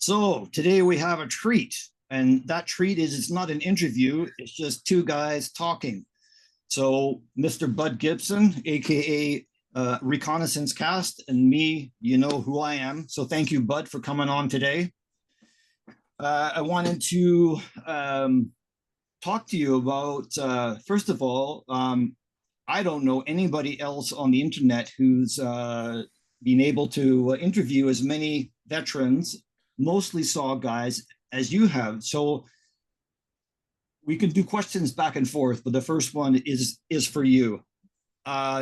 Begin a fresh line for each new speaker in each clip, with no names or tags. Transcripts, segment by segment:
So today we have a treat, and that treat is it's not an interview, it's just two guys talking. So Mr. Bud Gibson, aka Reconnaissance Cast, and me, you know who I am. So thank you, Bud, for coming on today. I wanted to talk to you about, first of all, I don't know anybody else on the internet who's been able to interview as many veterans, mostly SOG guys, as you have. So we can do questions back and forth, but the first one is for you.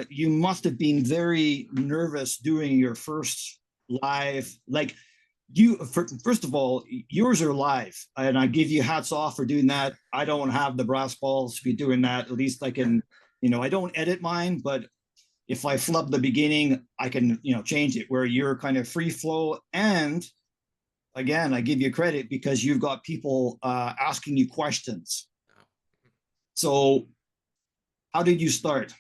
You must have been very nervous doing your first live, like first of all, yours are live, and I give you hats off for doing that. I don't have the brass balls to be doing that. At least I can, I don't edit mine, but if I flub the beginning, I can, change it where you're kind of free flow. And again, I give you credit because you've got people asking you questions. So how did you start?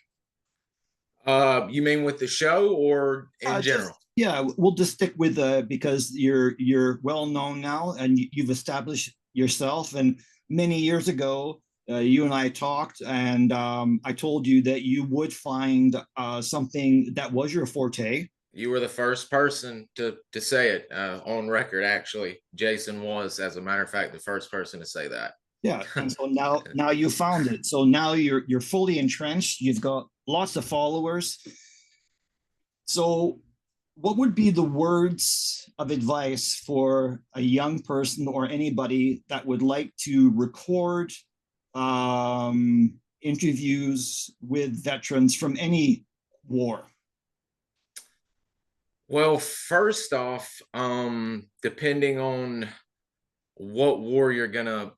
You mean with the show or in general?
Yeah, we'll just stick with because you're well known now and you've established yourself. And many years ago, you and I talked, and I told you that you would find something that was your forte.
You were the first person to say it on record. Actually, Jason was, as a matter of fact, the first person to say that.
Yeah, and so now you found it. So now you're fully entrenched. You've got lots of followers. So what would be the words of advice for a young person or anybody that would like to record interviews with veterans from any war?
Well, first off, depending on what war you're gonna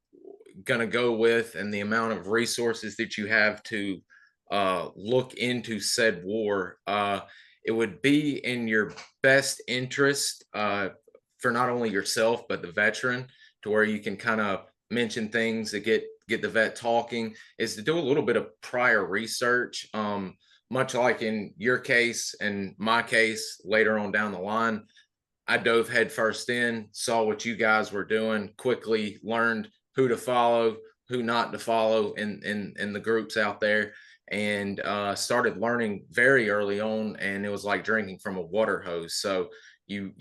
go with and the amount of resources that you have to look into said war, it would be in your best interest for not only yourself but the veteran, to where you can kind of mention things that get the vet talking, is to do a little bit of prior research. Much like in your case and my case later on down the line, I dove headfirst in, saw what you guys were doing, quickly learned who to follow, who not to follow in the groups out there, and started learning very early on. And it was like drinking from a water hose. So you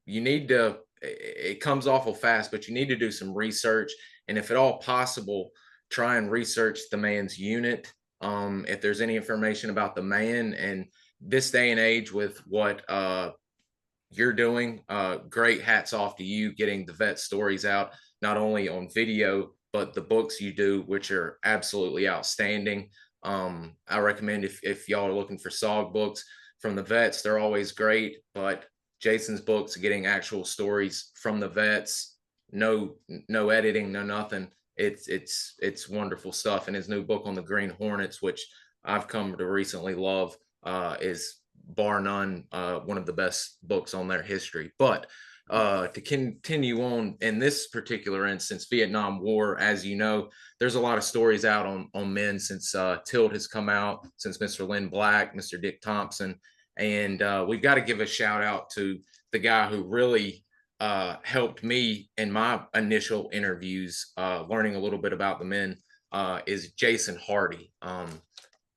need to. It comes awful fast, but you need to do some research, and if at all possible, try and research the man's unit. If there's any information about the man, and this day and age with what you're doing, great hats off to you getting the vet stories out, not only on video, but the books you do, which are absolutely outstanding. I recommend if y'all are looking for SOG books from the vets, they're always great, but Jason's books, getting actual stories from the vets, no editing, no nothing. It's wonderful stuff. And his new book on the Green Hornets, which I've come to recently love, is bar none one of the best books on their history. But to continue on in this particular instance, Vietnam War, as you know, there's a lot of stories out on men since Tilt has come out, since Mr. Lynn Black, Mr. Dick Thompson, and we've got to give a shout out to the guy who really helped me in my initial interviews, learning a little bit about the men, is Jason Hardy.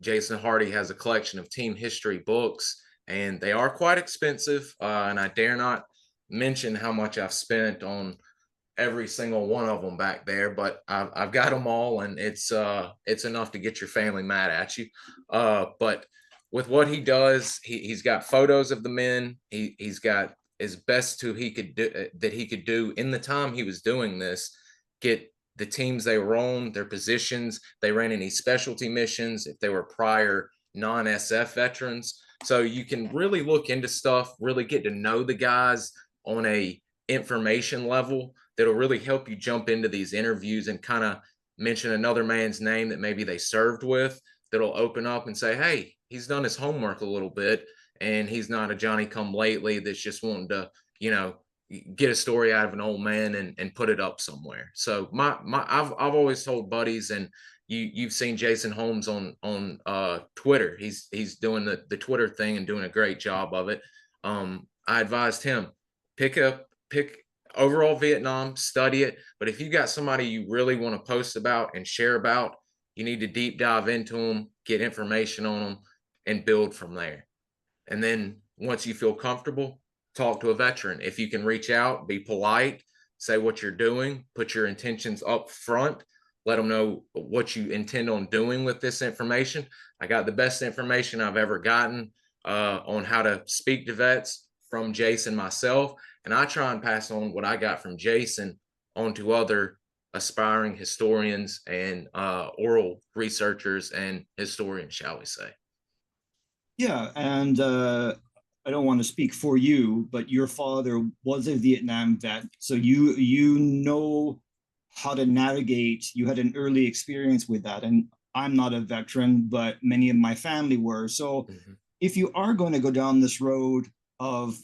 Jason Hardy has a collection of team history books, and they are quite expensive. And I dare not mention how much I've spent on every single one of them back there, but I've got them all, and it's enough to get your family mad at you. But with what he does, he's got photos of the men. He's got as best to he could do that he could do in the time he was doing this, get the teams they were on, their positions, they ran any specialty missions, if they were prior non-SF veterans. So you can really look into stuff, really get to know the guys on a information level that'll really help you jump into these interviews and kind of mention another man's name that maybe they served with, that'll open up and say, hey, he's done his homework a little bit, and he's not a Johnny come lately that's just wanting to, get a story out of an old man and put it up somewhere. So I've always told buddies, and you've seen Jason Holmes on Twitter. He's doing the Twitter thing and doing a great job of it. I advised him, pick overall Vietnam, study it. But if you got somebody you really want to post about and share about, you need to deep dive into them, get information on them, and build from there. And then once you feel comfortable, talk to a veteran. If you can reach out, be polite, say what you're doing, put your intentions up front, let them know what you intend on doing with this information. I got the best information I've ever gotten on how to speak to vets from Jason myself. And I try and pass on what I got from Jason on to other aspiring historians and oral researchers and historians, shall we say.
Yeah, and I don't want to speak for you, but your father was a Vietnam vet, so you know how to navigate. You had an early experience with that, and I'm not a veteran, but many of my family were. So, if you are going to go down this road of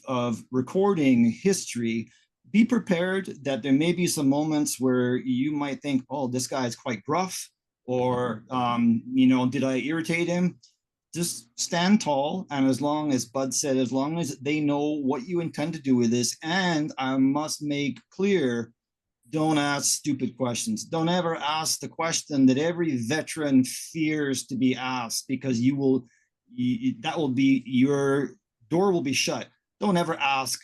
recording history, be prepared that there may be some moments where you might think, "Oh, this guy is quite gruff," or did I irritate him? Just stand tall, and as long as Bud said, as long as they know what you intend to do with this, and I must make clear, don't ask stupid questions. Don't ever ask the question that every veteran fears to be asked, because that will be, your door will be shut. Don't ever ask,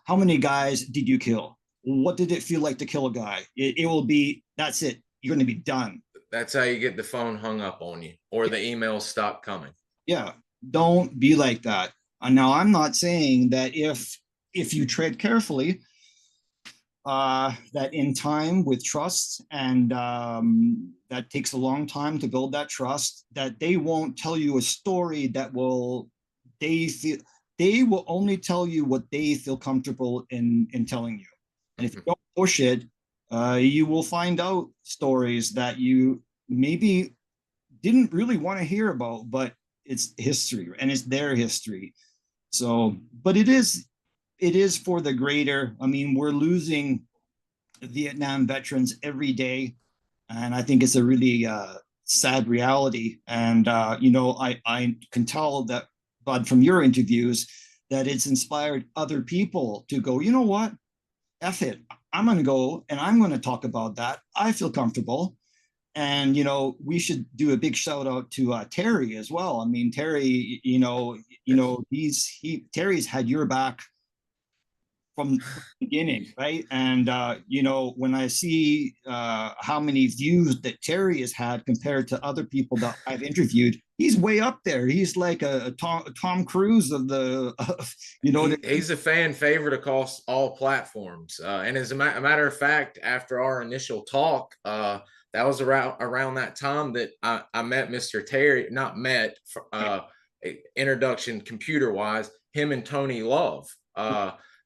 how many guys did you kill? What did it feel like to kill a guy? It will be, that's it. You're going to be done.
That's how you get the phone hung up on you, or the emails stop coming.
Yeah, don't be like that. Now, I'm not saying that if you tread carefully, that in time with trust, and that takes a long time to build that trust, that they won't tell you a story that they will only tell you what they feel comfortable in telling you. And if you don't push it, you will find out stories that you maybe didn't really want to hear about, but it's history, and it's their history. So, but it is for the greater. I mean, we're losing Vietnam veterans every day, and I think it's a really sad reality. And I can tell that, Bud, from your interviews, that it's inspired other people to go, you know what, F it, I'm going to go and I'm going to talk about that. I feel comfortable. And, we should do a big shout out to Terry as well. I mean, Terry, Terry's had your back from the beginning, right? And, when I see how many views that Terry has had compared to other people that I've interviewed, he's way up there. He's like a Tom Cruise of the,
He's a fan favorite across all platforms. And as a matter of fact, after our initial talk, that was around that time that I met Mr. Terry, not met, introduction computer wise, him and Tony Love.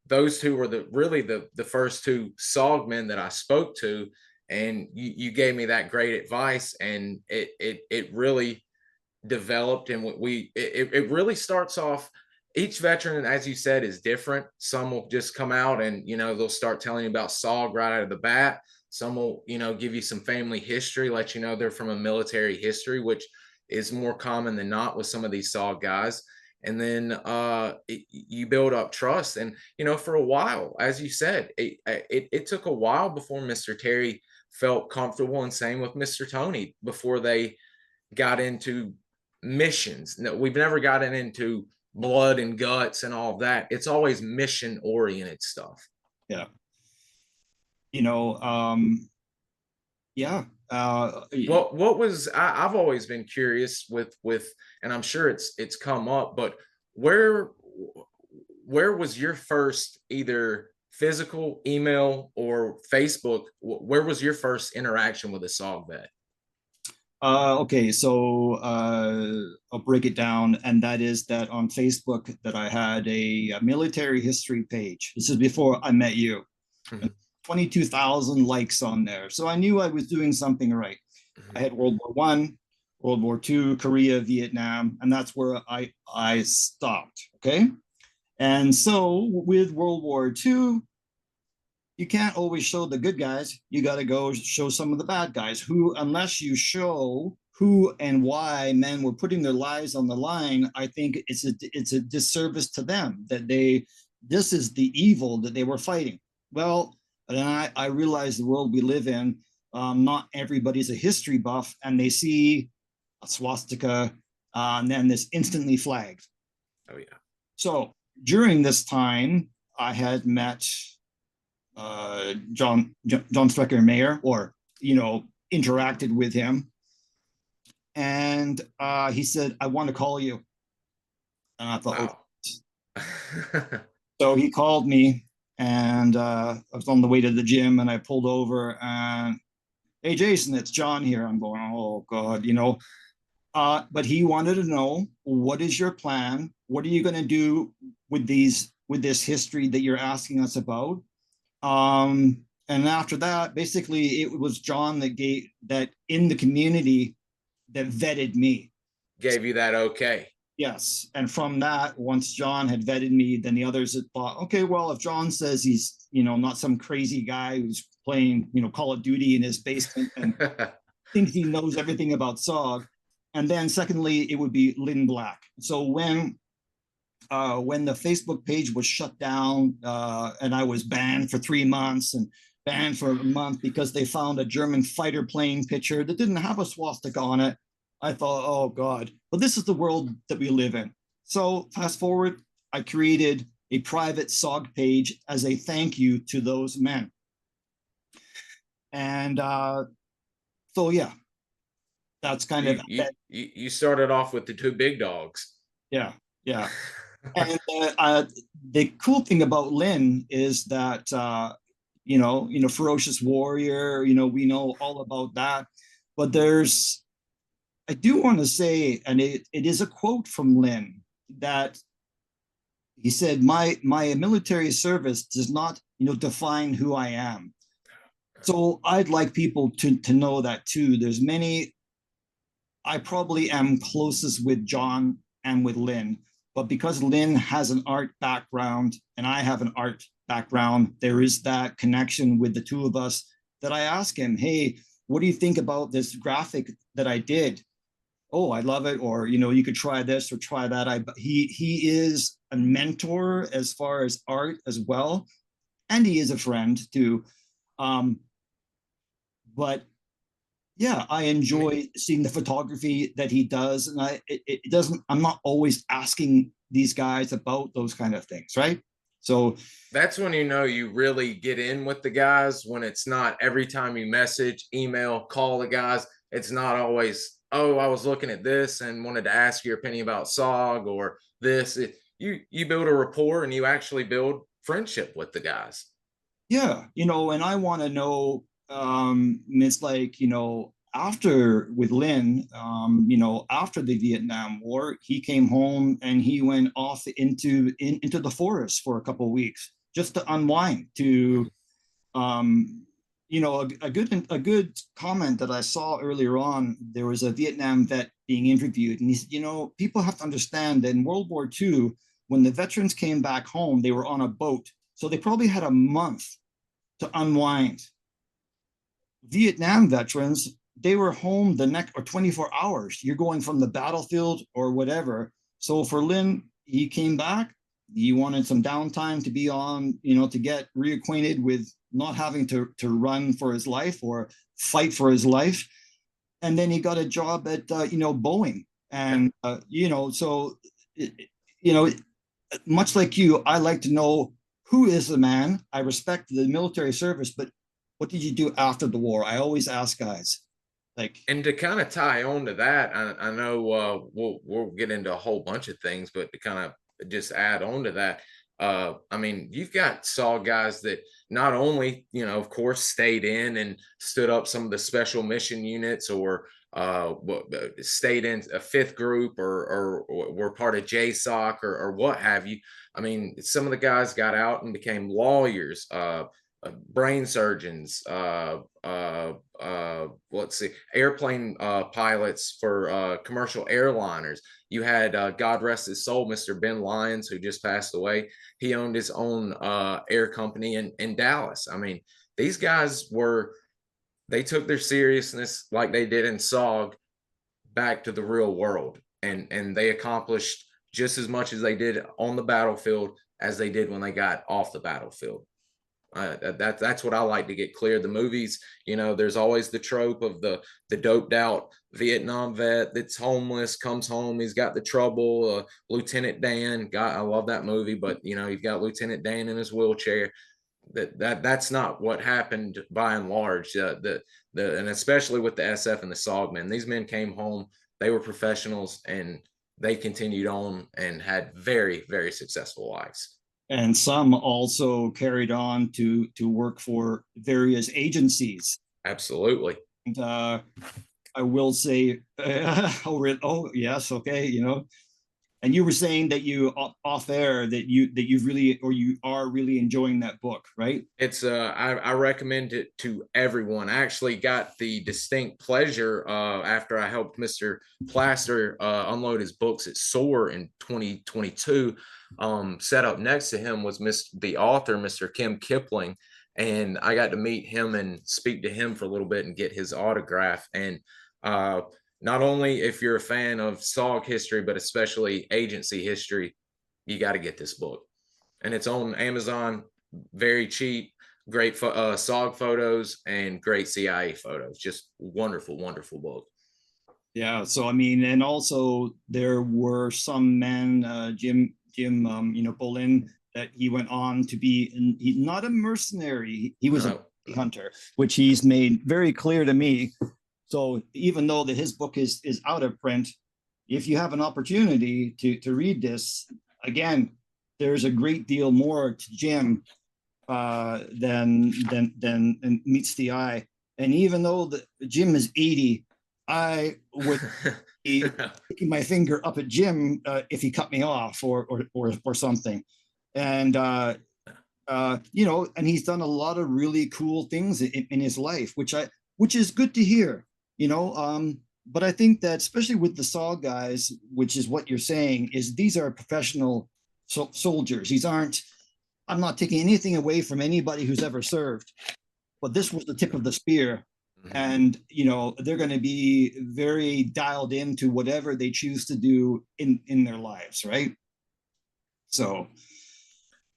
Those two were the first two SOG men that I spoke to. And you gave me that great advice, and it really developed. And it really starts off, each veteran, as you said, is different. Some will just come out and, they'll start telling you about SOG right out of the bat. Some will, give you some family history, let you know they're from a military history, which is more common than not with some of these SOG guys. And then you build up trust. And, for a while, as you said, it took a while before Mr. Terry felt comfortable, and same with Mr. Tony, before they got into missions. No, we've never gotten into blood and guts and all of that. It's always mission oriented stuff.
Yeah. Yeah.
What was, I've always been curious with, and I'm sure it's come up, but where was your first either physical, email, or Facebook? Where was your first interaction with a SOG vet?
Okay, so I'll break it down, and that is that on Facebook that I had a military history page. This is before I met you. 22,000 likes on there. So I knew I was doing something right. I had World War I, World War II, Korea, Vietnam, and that's where I stopped, okay? And so with World War II, you can't always show the good guys. You got to go show some of the bad guys, who, unless you show who and why men were putting their lives on the line, I think it's a disservice to them that this is the evil that they were fighting. Well, then I realized the world we live in, not everybody's a history buff, and they see a swastika, and then this instantly flagged.
Oh yeah.
So during this time, I had met John Stryker Meyer, or interacted with him, and he said, "I want to call you," and I thought,
Wow.
"Okay." So he called me, and I was on the way to the gym, and I pulled over, and, "Hey, Jason, it's John here." I'm going, "Oh God," but he wanted to know, what is your plan? What are you going to do with this history that you're asking us about? And after that, basically, it was John that gave that in the community that vetted me.
Gave you that okay.
Yes. And from that, once John had vetted me, then the others had thought, okay, well, if John says he's, not some crazy guy who's playing, Call of Duty in his basement and thinks he knows everything about SOG. And then secondly, it would be Lynn Black. So when the Facebook page was shut down, and I was banned for 3 months and banned for a month because they found a German fighter plane picture that didn't have a swastika on it, I thought, oh God, but this is the world that we live in. So fast forward, I created a private SOG page as a thank you to those men. And so, yeah, that's kind of
you started off with the two big dogs.
Yeah, yeah. And the cool thing about Lynn is that ferocious warrior. We know all about that, but I do want to say, and it is a quote from Lynn, that he said, "My military service does not define who I am." So I'd like people to know that too. There's many. I probably am closest with John and with Lynn, but because Lynn has an art background and I have an art background, there is that connection with the two of us that I ask him, "Hey, what do you think about this graphic that I did?" "Oh, I love it," or you could try this or try that. He is a mentor as far as art as well, and he is a friend too. But yeah, I enjoy seeing the photography that he does, and it doesn't. I'm not always asking these guys about those kind of things, right? So
that's when you really get in with the guys, when it's not every time you message, email, call the guys. It's not always, oh, I was looking at this and wanted to ask your opinion about SOG or this. You build a rapport and you actually build friendship with the guys.
yeah, and I want to know. It's like after with Lynn, after the Vietnam War, he came home and he went off into the forest for a couple of weeks just to unwind. To a good comment that I saw earlier on. There was a Vietnam vet being interviewed, and he said, people have to understand that in World War II, when the veterans came back home, they were on a boat, so they probably had a month to unwind. Vietnam veterans, they were home the next or 24 hours. You're going from the battlefield or whatever. So for Lynn, he came back. He wanted some downtime to be on, to get reacquainted with not having to run for his life or fight for his life. And then he got a job at, Boeing. And, so, much like you, I like to know who is the man. I respect the military service, but what did you do after the war? I always ask guys.
And to kind of tie on to that, I know we'll get into a whole bunch of things, but to kind of just add on to that, I mean, you've got guys that not only, of course, stayed in and stood up some of the special mission units, or stayed in a fifth group, or were part of JSOC, or what have you. I mean, some of the guys got out and became lawyers, brain surgeons, let's see, airplane pilots for commercial airliners. You had, God rest his soul, Mr. Ben Lyons, who just passed away. He owned his own air company in Dallas. I mean, these guys they took their seriousness, like they did in SOG, back to the real world, and they accomplished just as much as they did on the battlefield. as they did when they got off the battlefield. That's what I like to get clear. The movies, you know, there's always the trope of the doped out Vietnam vet that's homeless, comes home, he's got the trouble. Lieutenant Dan, God, I love that movie, but you know, you've got Lieutenant Dan in his wheelchair. That's not what happened by and large. And especially with the SF and the SOG men, these men came home, they were professionals, and they continued on and had very, very successful lives.
And some also carried on to work for various agencies.
Absolutely.
And I will say, oh yes, okay, you know. And you were saying that you off air that you've really, or you are really enjoying that book, right?
It's I recommend it to everyone. I actually got the distinct pleasure after I helped Mr. Plaster unload his books at SOAR in 2022. Set up next to him was the author, Mr. Kim Kipling, and I got to meet him and speak to him for a little bit and get his autograph. And not only if you're a fan of SOG history, but especially agency history, you got to get this book. And it's on Amazon, very cheap, great SOG photos and great CIA photos. Just wonderful, wonderful book.
Yeah. So I mean, and also there were some men, Jim, you know, Bolin, that he went on to be not a mercenary. He was a hunter, which he's made very clear to me. So even though that his book is out of print, if you have an opportunity to read this, again, there's a great deal more to Jim than meets the eye. And even though Jim is 80, I would be sticking my finger up at Jim if he cut me off or something. And you know, and he's done a lot of really cool things in his life, which is good to hear. You know, but I think that especially with the SOG guys, which is what you're saying, is these are professional soldiers. These aren't, I'm not taking anything away from anybody who's ever served, but this was the tip of the spear. And, you know, they're going to be very dialed into whatever they choose to do in their lives, right? So,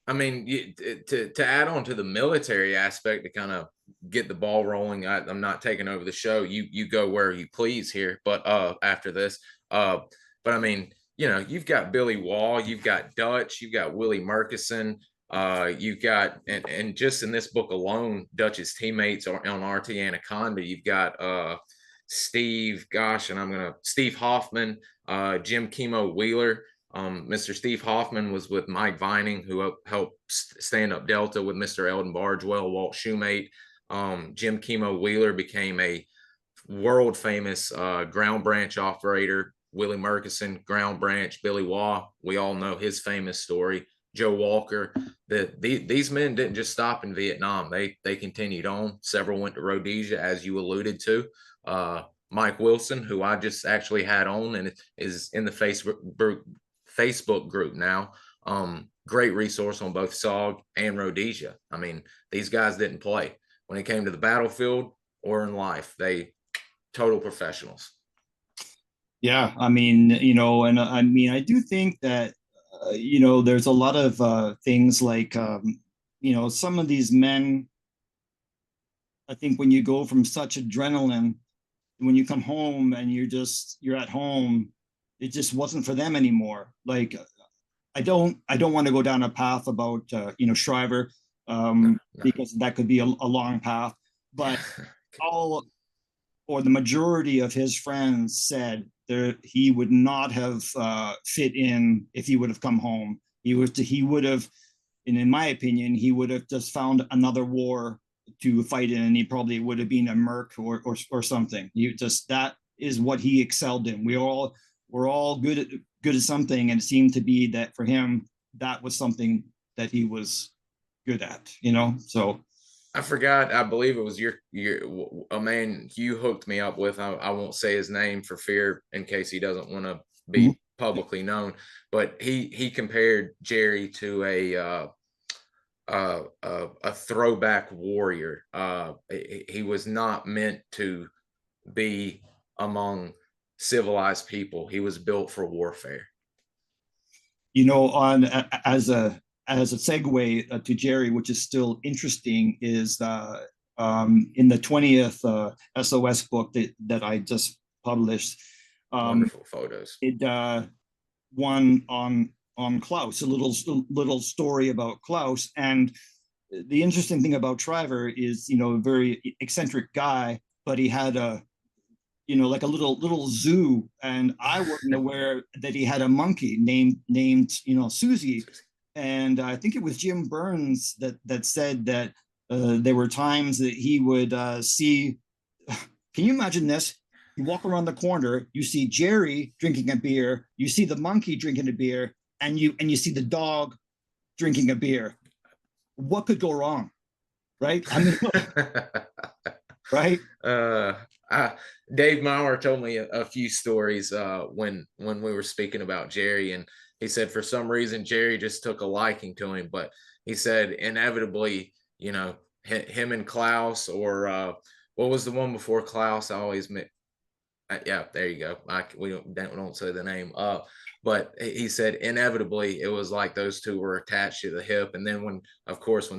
I mean, to add on to the military aspect, to kind of get the ball rolling, I'm not taking over the show. You go where you please here, but after this, but I mean, you know, you've got Billy Wall, you've got Dutch, you've got Willie Murkison, you've got, and just in this book alone, Dutch's teammates on RT Anaconda, you've got Steve Hoffman, Jim Chemo Wheeler. Mr. Steve Hoffman was with Mike Vining, who helped stand up Delta with Mr. Eldon Bargewell, Walt Shoemate. Jim Chemo Wheeler became a world famous ground branch operator. Willie Murkison, ground branch. Billy Waugh, we all know his famous story. Joe Walker. These men didn't just stop in Vietnam. They continued on. Several went to Rhodesia, as you alluded to. Mike Wilson, who I just actually had on and is in the Facebook group now. Great resource on both SOG and Rhodesia. I mean, these guys didn't play when it came to the battlefield or in life. They total professionals.
Yeah, I mean, you know, and I mean, I do think that, you know, there's a lot of things like, you know, some of these men, I think when you go from such adrenaline, when you come home and you're at home, it just wasn't for them anymore. Like, I don't want to go down a path about, you know, Shriver, because that could be a long path, but all, or the majority of his friends said he would not have fit in if he would have come home. He would have, and in my opinion, he would have just found another war to fight in, and he probably would have been a merc or something. That is what he excelled in. We're all good at something, and it seemed to be that for him, that was something that he was good at, you know. So
I forgot. I believe it was a man you hooked me up with. I won't say his name for fear in case he doesn't want to be publicly known. But he compared Jerry to a throwback warrior. He was not meant to be among civilized people. He was built for warfare.
You know, as as a segue to Jerry, which is still interesting, is in the 20th SOS book that I just published.
Wonderful photos.
It one on Klaus, a little story about Klaus. And the interesting thing about Shriver is, a very eccentric guy, but he had like a little zoo, and I wasn't aware that he had a monkey named Susie. And I think it was Jim Burns that said that there were times that he would see. Can you imagine this? You walk around the corner, you see Jerry drinking a beer, you see the monkey drinking a beer, and you see the dog drinking a beer. What could go wrong, right? I mean, right?
Dave Meyer told me a few stories when we were speaking about Jerry, and he said for some reason Jerry just took a liking to him, but he said inevitably, him and Klaus, or what was the one before Klaus? I always yeah, there you go. We don't say the name. But he said inevitably it was like those two were attached to the hip. And then when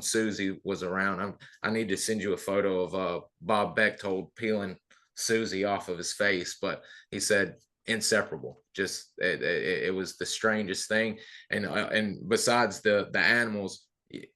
Susie was around, I need to send you a photo of Bob Bechtold peeling Susie off of his face. But he said inseparable. Just it was the strangest thing. And besides the animals,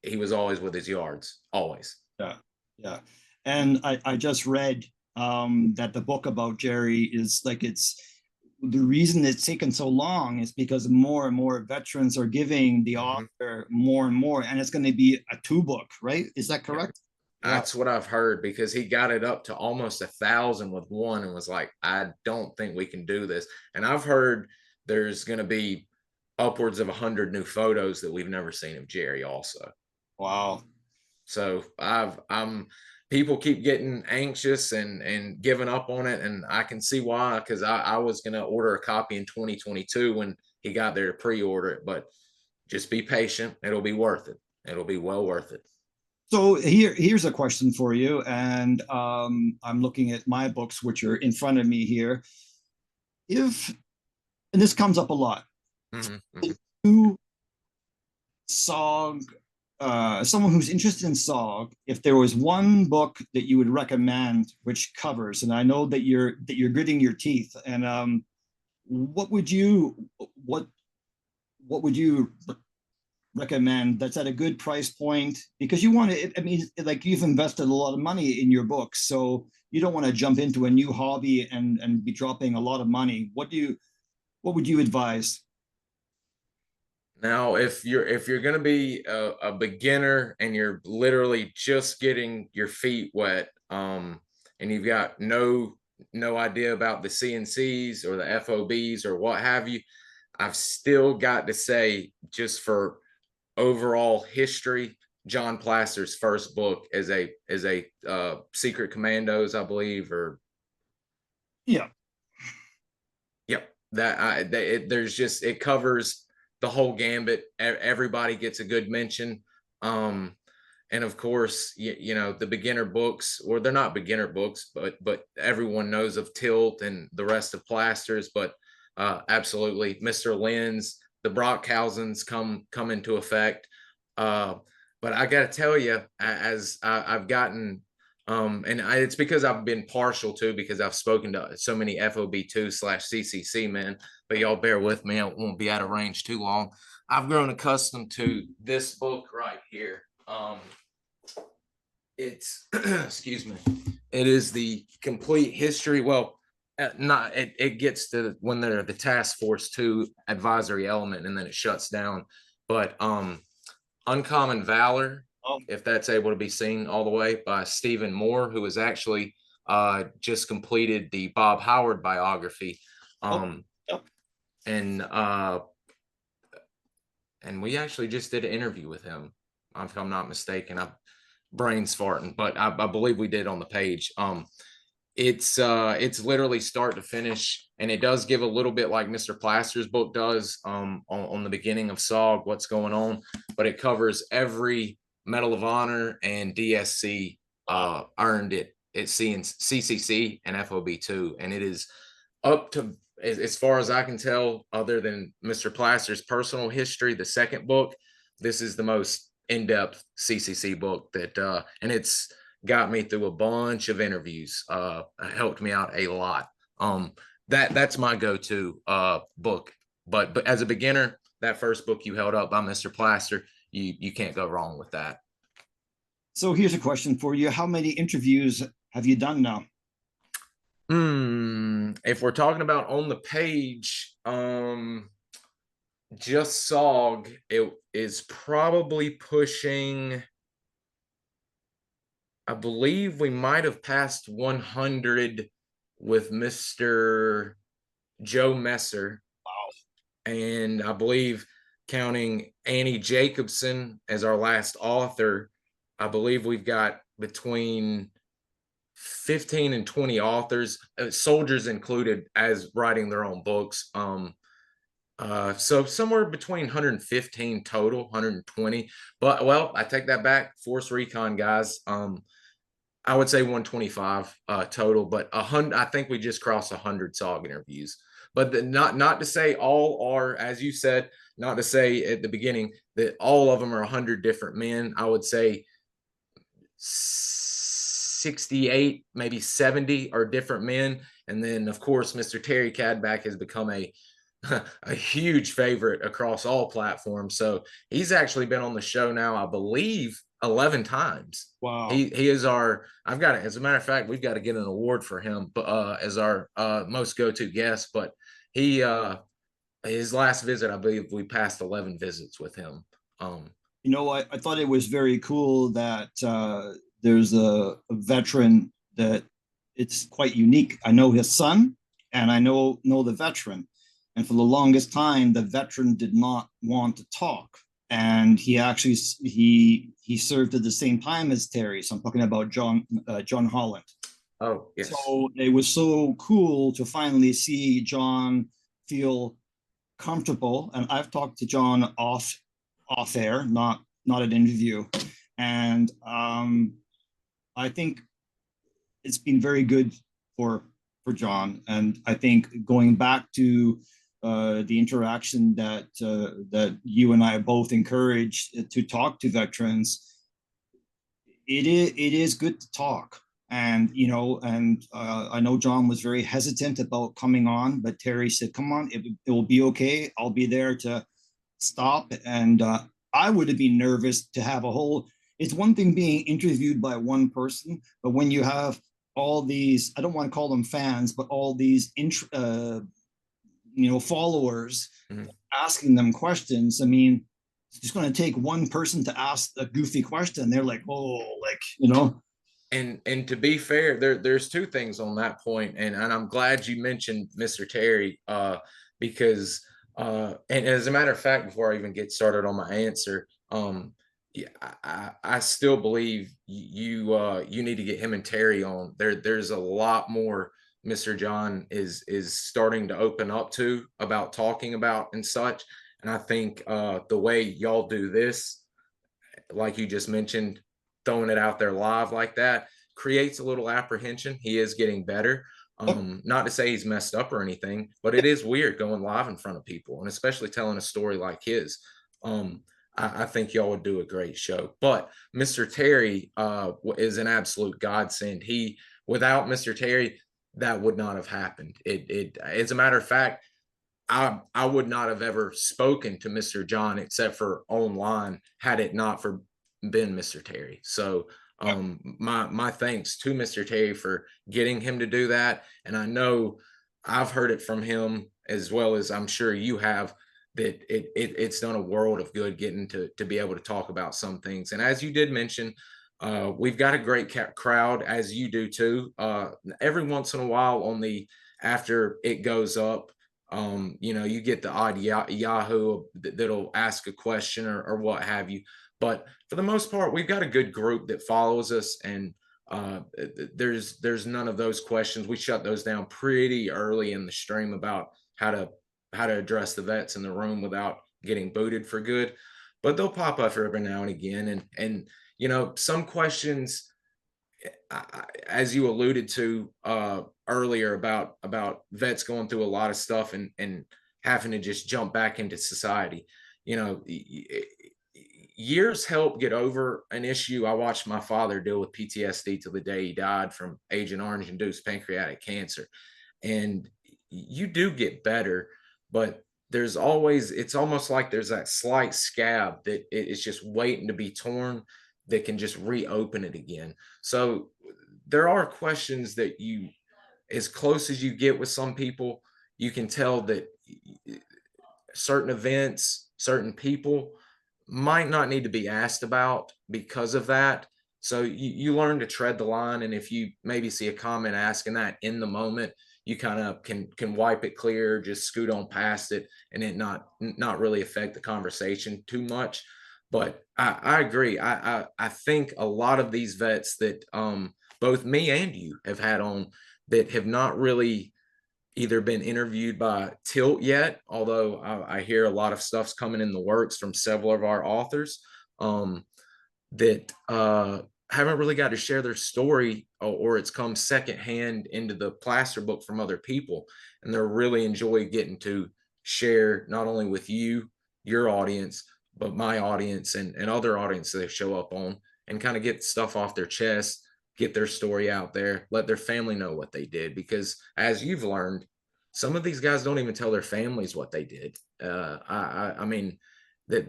he was always with his yards, always.
Yeah. And I just read that the book about Jerry is the reason it's taken so long is because more and more veterans are giving the author more and more, and it's going to be a 2-book, right? Is that correct?
Yeah. That's what I've heard, because he got it up to almost 1,000 with one and was like, I don't think we can do this. And I've heard there's going to be upwards of 100 new photos that we've never seen of Jerry also.
Wow.
So people keep getting anxious and giving up on it. And I can see why, because I was going to order a copy in 2022 when he got there to pre-order it, but just be patient. It'll be worth it. It'll be well worth it.
So here's a question for you. And I'm looking at my books, which are in front of me here. And this comes up a lot. You SOG, someone who's interested in SOG, if there was one book that you would recommend which covers, and I know that you're gritting your teeth, and what would you recommend that's at a good price point? Because you want to, I mean, like, you've invested a lot of money in your books, so you don't want to jump into a new hobby and be dropping a lot of money. What would you advise?
Now, if you're going to be a beginner and you're literally just getting your feet wet, and you've got no idea about the CNCs or the FOBs or what have you, I've still got to say, just for overall history, John Plaster's first book is a Secret Commandos, I believe, or
yeah,
yep. It covers the whole gambit. Everybody gets a good mention. And of course, the beginner books, or they're not beginner books, but everyone knows of Tilt and the rest of Plasters. But absolutely, Mr. Lynn's, the Brockhausens come into effect. But I got to tell you, as I've gotten, it's because I've been partial to, because I've spoken to so many FOB2/CCC men, but y'all bear with me. I won't be out of range too long. I've grown accustomed to this book right here. It's, excuse me, it is the complete history. Well, it gets to when they're the Task Force 2 advisory element, and then it shuts down. But Uncommon Valor, if that's able to be seen all the way, by Stephen Moore, who has actually just completed the Bob Howard biography. And we actually just did an interview with him, if I'm not mistaken. I'm brains farting, but I believe we did on the page. It's literally start to finish, and it does give a little bit like Mr. Plaster's book does on the beginning of SOG, what's going on, but it covers every Medal of Honor and DSC earned it at CCC and FOB2, and it is up to, as far as I can tell, other than Mr. Plaster's personal history, the second book, this is the most in-depth CCC book that, and it's got me through a bunch of interviews, helped me out a lot. That's my go-to book. But as a beginner, that first book you held up by Mr. Plaster, you can't go wrong with that.
So here's a question for you. How many interviews have you done now?
If we're talking about on the page, just SOG, it is probably pushing, I believe we might have passed 100 with Mr. Joe Messer.
Wow.
And I believe counting Annie Jacobson as our last author, I believe we've got between 15 and 20 authors, soldiers included, as writing their own books. So somewhere between 115 total, 120. But well, I take that back. Force Recon guys. I would say 125 total, but 100. I think we just crossed 100 SOG interviews. But not to say all are, as you said, not to say at the beginning that all of them are 100 different men. I would say 68, maybe 70 are different men. And then, of course, Mr. Terry Cadback has become a huge favorite across all platforms. So he's actually been on the show now, I believe, 11 times.
Wow.
He is our, I've got it. As a matter of fact, we've got to get an award for him as our most go-to guest. But he, his last visit, I believe we passed 11 visits with him.
You know, I thought it was very cool that there's a veteran that it's quite unique. I know his son and I know the veteran. And for the longest time, the veteran did not want to talk. And he actually, he served at the same time as Terry. So I'm talking about John Holland.
Oh, yes.
So it was so cool to finally see John feel comfortable. And I've talked to John off air, not an interview. And I think it's been very good for John. And I think going back to the interaction that you and I both encourage to talk to veterans, it is good to talk. And you know, I know John was very hesitant about coming on, but Terry said, "Come on, it will be okay. I'll be there to stop." And I would have been nervous to have a whole. It's one thing being interviewed by one person, but when you have all these, I don't want to call them fans, but all these followers asking them questions. I mean, it's just going to take one person to ask a goofy question. They're like, oh,
And to be fair, there's two things on that point, and I'm glad you mentioned Mr. Terry, because and as a matter of fact, before I even get started on my answer, yeah, I still believe you need to get him and Terry on. There's a lot more Mr. John is starting to open up to about talking about and such. And I think the way y'all do this, like you just mentioned, throwing it out there live like that, creates a little apprehension. He is getting better. Not to say he's messed up or anything, but it is weird going live in front of people, and especially telling a story like his. I think y'all would do a great show. But Mr. Terry is an absolute godsend. Without Mr. Terry, that would not have happened. As a matter of fact, I would not have ever spoken to Mr. John except for online had it not for been Mr. Terry. So my thanks to Mr. Terry for getting him to do that. And I know I've heard it from him, as well as I'm sure you have, that it's done a world of good getting to be able to talk about some things. And as you did mention, we've got a great crowd, as you do too. Every once in a while after it goes up, you get the odd Yahoo that'll ask a question or what have you. But for the most part, we've got a good group that follows us, and there's none of those questions. We shut those down pretty early in the stream about how to address the vets in the room without getting booted for good. But they'll pop up every now and again, and some questions, as you alluded to earlier about vets going through a lot of stuff and having to just jump back into society. years help get over an issue. I watched my father deal with PTSD till the day he died from Agent Orange induced pancreatic cancer. And you do get better, but there's always, it's almost like there's that slight scab that it's just waiting to be torn that can just reopen it again. So there are questions that you, as close as you get with some people, you can tell that certain events, certain people might not need to be asked about because of that. So you learn to tread the line. And if you maybe see a comment asking that in the moment, you kind of can wipe it clear, just scoot on past it, and it not really affect the conversation too much. But I agree. I think a lot of these vets that both me and you have had on that have not really either been interviewed by Tilt yet, although I hear a lot of stuff's coming in the works from several of our authors that haven't really got to share their story, or it's come secondhand into the plaster book from other people. And they're really enjoy getting to share not only with you, your audience, but my audience and other audiences they show up on, and kind of get stuff off their chest, get their story out there, let their family know what they did. Because as you've learned, some of these guys don't even tell their families what they did. I mean, that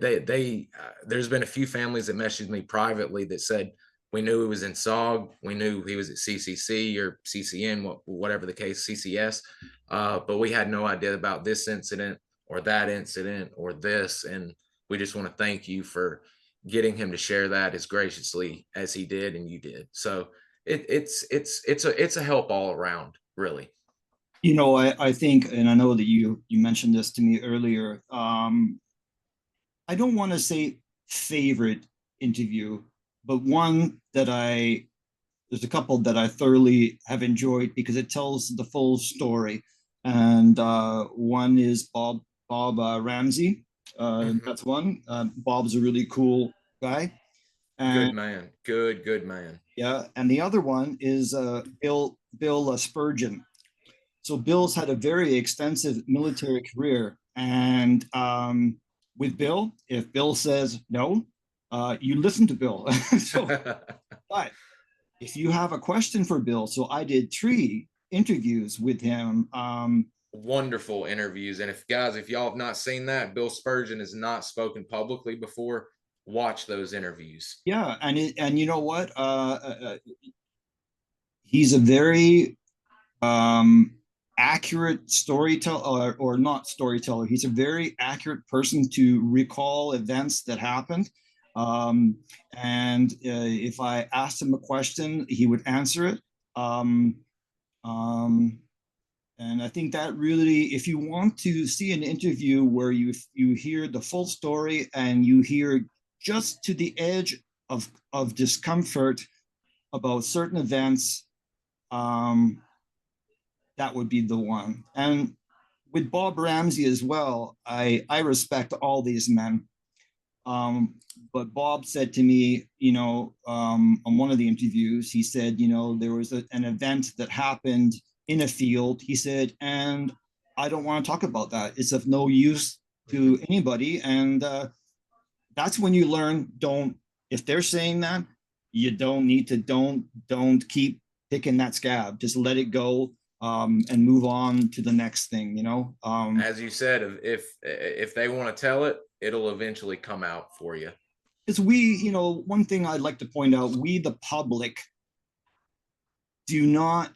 there's been a few families that messaged me privately that said, we knew he was in SOG, we knew he was at CCC or CCN, whatever the case, CCS, but we had no idea about this incident or that incident or this. And we just want to thank you for getting him to share that as graciously as he did and you did. So it's a help all around, really.
I think, and I know that you mentioned this to me earlier. I don't want to say favorite interview, but one that there's a couple that I thoroughly have enjoyed because it tells the full story. And one is Bob Ramsey. That's one. Bob's a really cool guy.
And, good man. Good man.
Yeah. And the other one is Bill Spurgeon. So Bill's had a very extensive military career. And with Bill, if Bill says no, you listen to Bill. So, but if you have a question for Bill, so I did 3 interviews with him.
Wonderful interviews. And if y'all have not seen that, Bill Spurgeon has not spoken publicly before. Watch those interviews.
Yeah, and you know what? He's a very accurate storyteller, or not storyteller. He's a very accurate person to recall events that happened. And if I asked him a question, he would answer it. And I think that really, if you want to see an interview where you hear the full story and you hear just to the edge of discomfort about certain events, that would be the one. And with Bob Ramsey as well, I respect all these men. But Bob said to me, on one of the interviews, he said, there was an event that happened in a field. He said, and I don't want to talk about that. It's of no use to anybody. And that's when you learn, if they're saying that, you don't need to, don't keep picking that scab. Just let it go. And move on to the next thing,
as you said, if they want to tell it, it'll eventually come out for you.
Because one thing I'd like to point out, we, the public, do not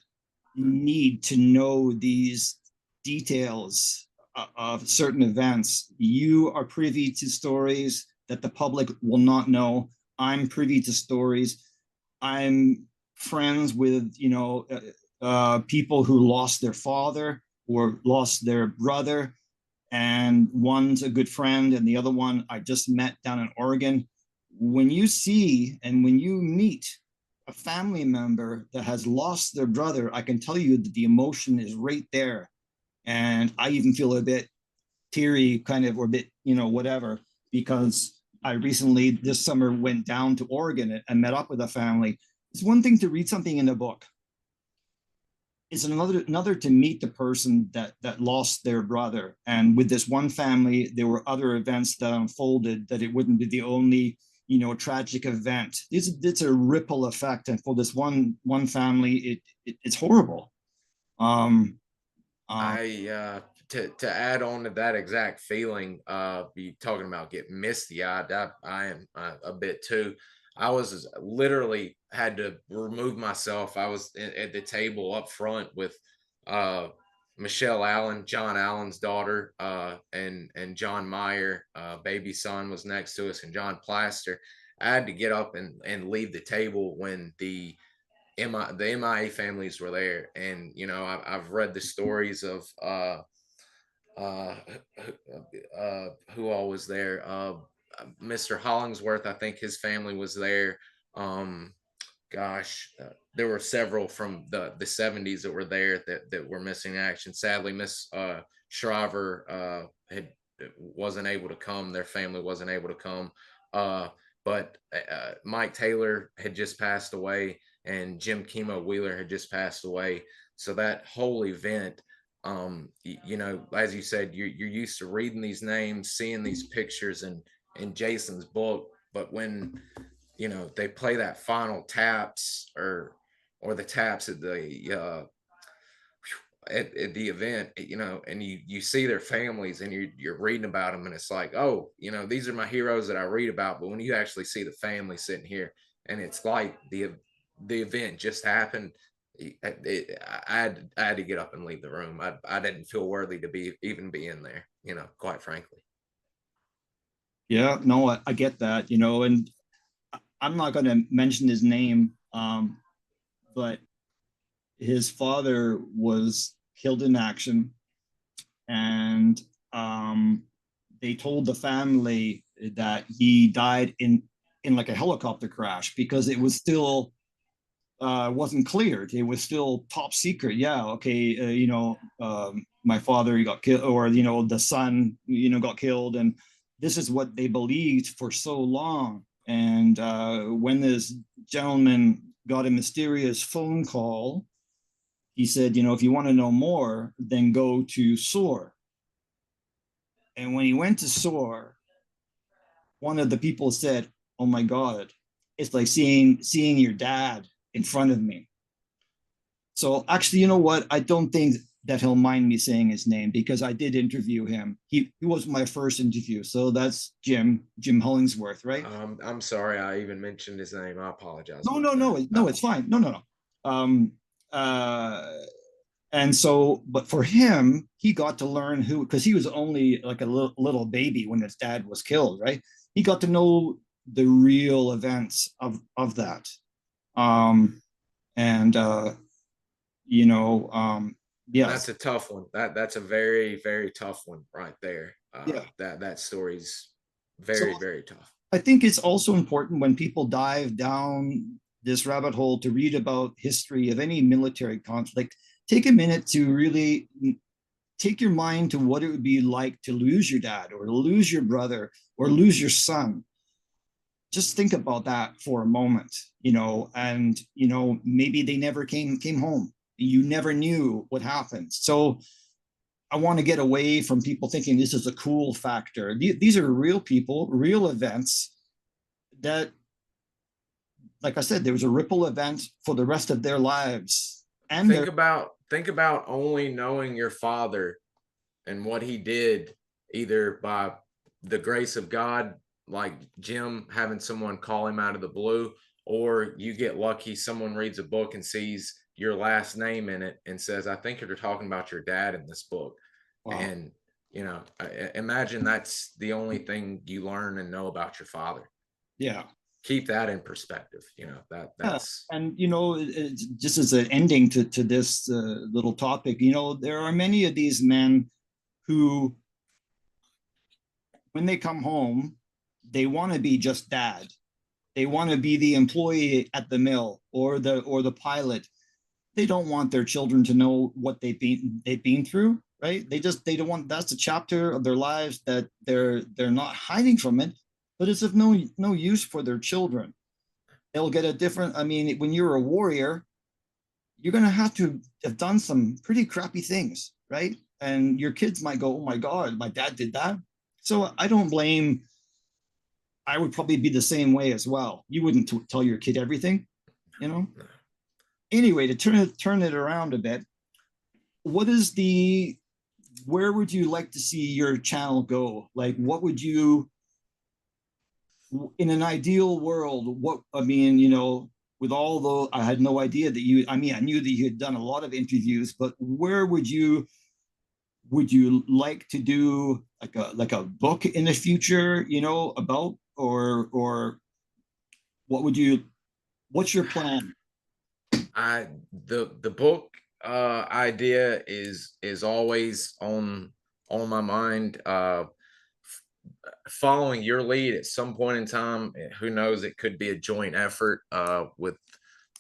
need to know these details of certain events. You are privy to stories that the public will not know. I'm privy to stories. I'm friends with, people who lost their father or lost their brother, and one's a good friend and the other one I just met down in Oregon. When you see and when you meet a family member that has lost their brother, I can tell you that the emotion is right there. And I even feel a bit teary, kind of, or a bit, whatever, because I recently this summer went down to Oregon and met up with a family. It's one thing to read something in a book. it's another to meet the person that lost their brother. And with this one family, there were other events that unfolded, that it wouldn't be the only, tragic event. It's a ripple effect, and for this one family, it's horrible. um
I to add on to that exact feeling, you talking about getting misty eyed. I am a bit too. I was literally had to remove myself. I was at the table up front with uh, Michelle Allen, John Allen's daughter, and John Meyer, baby son, was next to us, and John Plaster. I had to get up and leave the table when the MIA families were there, and I've read the stories of uh, who all was there. Mr. Hollingsworth, I think his family was there. Um, there were several from the 70s that were there that were missing in action. Sadly, Miss Shriver had wasn't able to come. Their family wasn't able to come. But Mike Taylor had just passed away, and Jim Chemo Wheeler had just passed away. So that whole event, as you said, you're used to reading these names, seeing these pictures in Jason's book, but when they play that final taps or the taps at the at the event, and you see their families, and you're reading about them, and it's like, oh, these are my heroes that I read about. But when you actually see the family sitting here, and it's like the event just happened, I had to get up and leave the room. I didn't feel worthy to even be in there, quite frankly.
yeah, no, I get that, and I'm not going to mention his name, but his father was killed in action, and they told the family that he died in like a helicopter crash, because it was still wasn't cleared. It was still top secret. Yeah, okay, my father got killed, or the son got killed, and this is what they believed for so long. And when this gentleman got a mysterious phone call, he said, if you want to know more, then go to SOAR. And when he went to SOAR, one of the people said, "Oh my God, it's like seeing your dad in front of me." So actually, you know what? I don't think that he'll mind me saying his name, because I did interview him. He was my first interview. So that's Jim Hollingsworth, right?
I'm sorry I even mentioned his name. I apologize
No,
about
no, no,
that.
no, it's fine. No, no, no. Um, uh, and so, but for him, he got to learn who, because he was only like a little baby when his dad was killed, right? He got to know the real events of that. Um, and
That's
yes,
a tough one. That's a very, very tough one right there.
yeah.
That story's
So
very, very tough.
I think it's also important when people dive down this rabbit hole to read about history of any military conflict. Take a minute to really take your mind to what it would be like to lose your dad, or lose your brother, or lose your son. Just think about that for a moment, and maybe they never came home. You never knew what happened. So I want to get away from people thinking this is a cool factor. These are real people, real events that, like I said, there was a ripple event for the rest of their lives. And
Think about only knowing your father and what he did, either by the grace of God, like Jim having someone call him out of the blue, or you get lucky, someone reads a book and sees your last name in it and says, I think you're talking about your dad in this book.
wow,
And imagine that's the only thing you learn and know about your father.
yeah.
Keep that in perspective.
Yeah,
That's
and just as an ending to this little topic, there are many of these men who, when they come home, they want to be just dad. They want to be the employee at the mill, or the pilot. They don't want their children to know what they've been through, right? They don't want, that's a chapter of their lives that they're not hiding from it, but it's of no use for their children. They'll get a different, I mean, when you're a warrior, you're going to have done some pretty crappy things, right? And your kids might go, oh my God, my dad did that. So I don't blame, I would probably be the same way as well. You wouldn't tell your kid everything, you know? Anyway, to turn it around a bit, what is the, where would you like to see your channel go? Like, what would you, in an ideal world, what, I mean, you know, with all the, I had no idea that you, I mean, I knew that you had done a lot of interviews, but where would you like to do like a book in the future, you know, about, or what would you, what's your plan?
The book idea is always on my mind. Following your lead at some point in time, who knows, it could be a joint effort with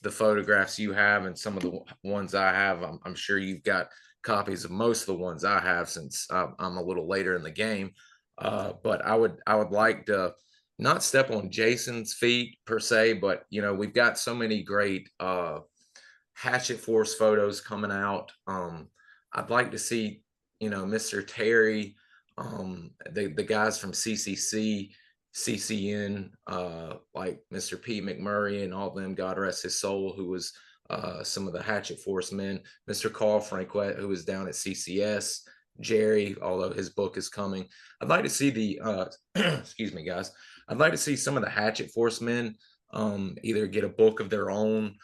the photographs you have and some of the ones I have. I'm sure you've got copies of most of the ones I have, since I'm a little later in the game. But I would like to not step on Jason's feet per se, but you know, we've got so many great Hatchet Force photos coming out. I'd like to see, you know, Mr. Terry, the guys from CCC, CCN, like Mr. Pete McMurray and all of them, God rest his soul, who was some of the Hatchet Force men, Mr. Carl Franquette, who was down at CCS, Jerry, although his book is coming. I'd like to see the, excuse me, guys, I'd like to see some of the Hatchet Force men either get a book of their own,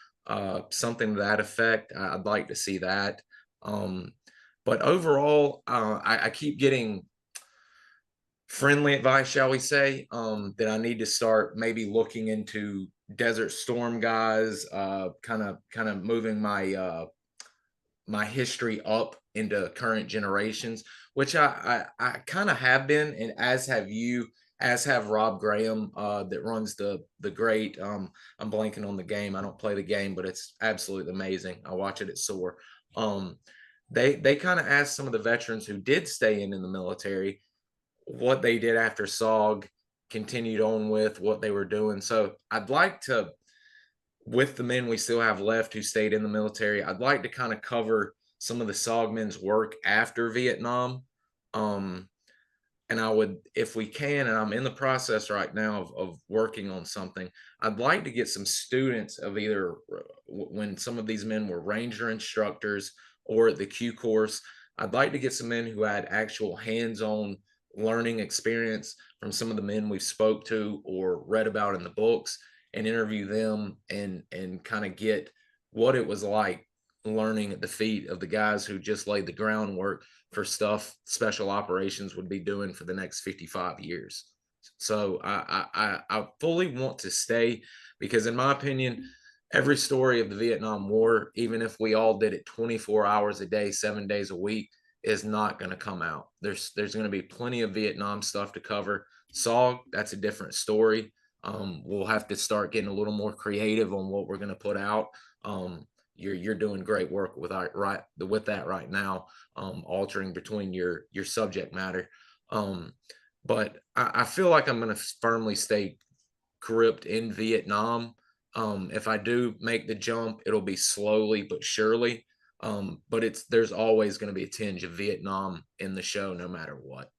something to that effect. I'd like to see that. But overall, I keep getting friendly advice, shall we say, that I need to start maybe looking into Desert Storm guys, kind of moving my my history up into current generations, which I kind of have been, and as have you, as have Rob Graham, that runs the great. I'm blanking on the game. I don't play the game, but it's absolutely amazing. I watch it at SOAR. They kind of asked some of the veterans who did stay in the military what they did after SOG, continued on with what they were doing. So I'd like to, with the men we still have left who stayed in the military, I'd like to kind of cover some of the SOG men's work after Vietnam. Um, and I would, if we can, and I'm in the process right now of working on something, I'd like to get some students of either when some of these men were Ranger instructors or at the Q course, I'd like to get some men who had actual hands-on learning experience from some of the men we've spoke to or read about in the books, and interview them and kind of get what it was like learning at the feet of the guys who just laid the groundwork for stuff special operations would be doing for the next 55 years. So I fully want to stay, because in my opinion, every story of the Vietnam War, even if we all did it 24 hours a day, 7 days a week, is not going to come out. There's going to be plenty of Vietnam stuff to cover. SOG, that's a different story. We'll have to start getting a little more creative on what we're going to put out. You're doing great work with that right now, altering between your subject matter. But I feel like I'm going to firmly stay gripped in Vietnam. If I do make the jump, it'll be slowly but surely. But there's always going to be a tinge of Vietnam in the show, no matter what.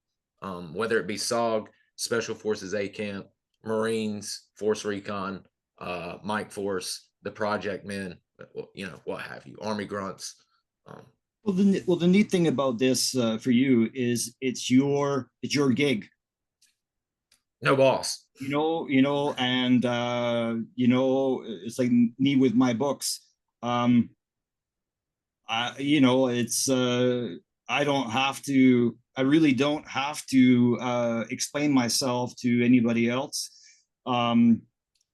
Whether it be SOG, Special Forces A Camp, Marines, Force Recon, Mike Force, the Project Men, you know, what have you, Army Grunts.
Well, the neat thing about this for you is it's your gig.
No boss.
And it's like me with my books. It's I don't have to. I really don't have to explain myself to anybody else.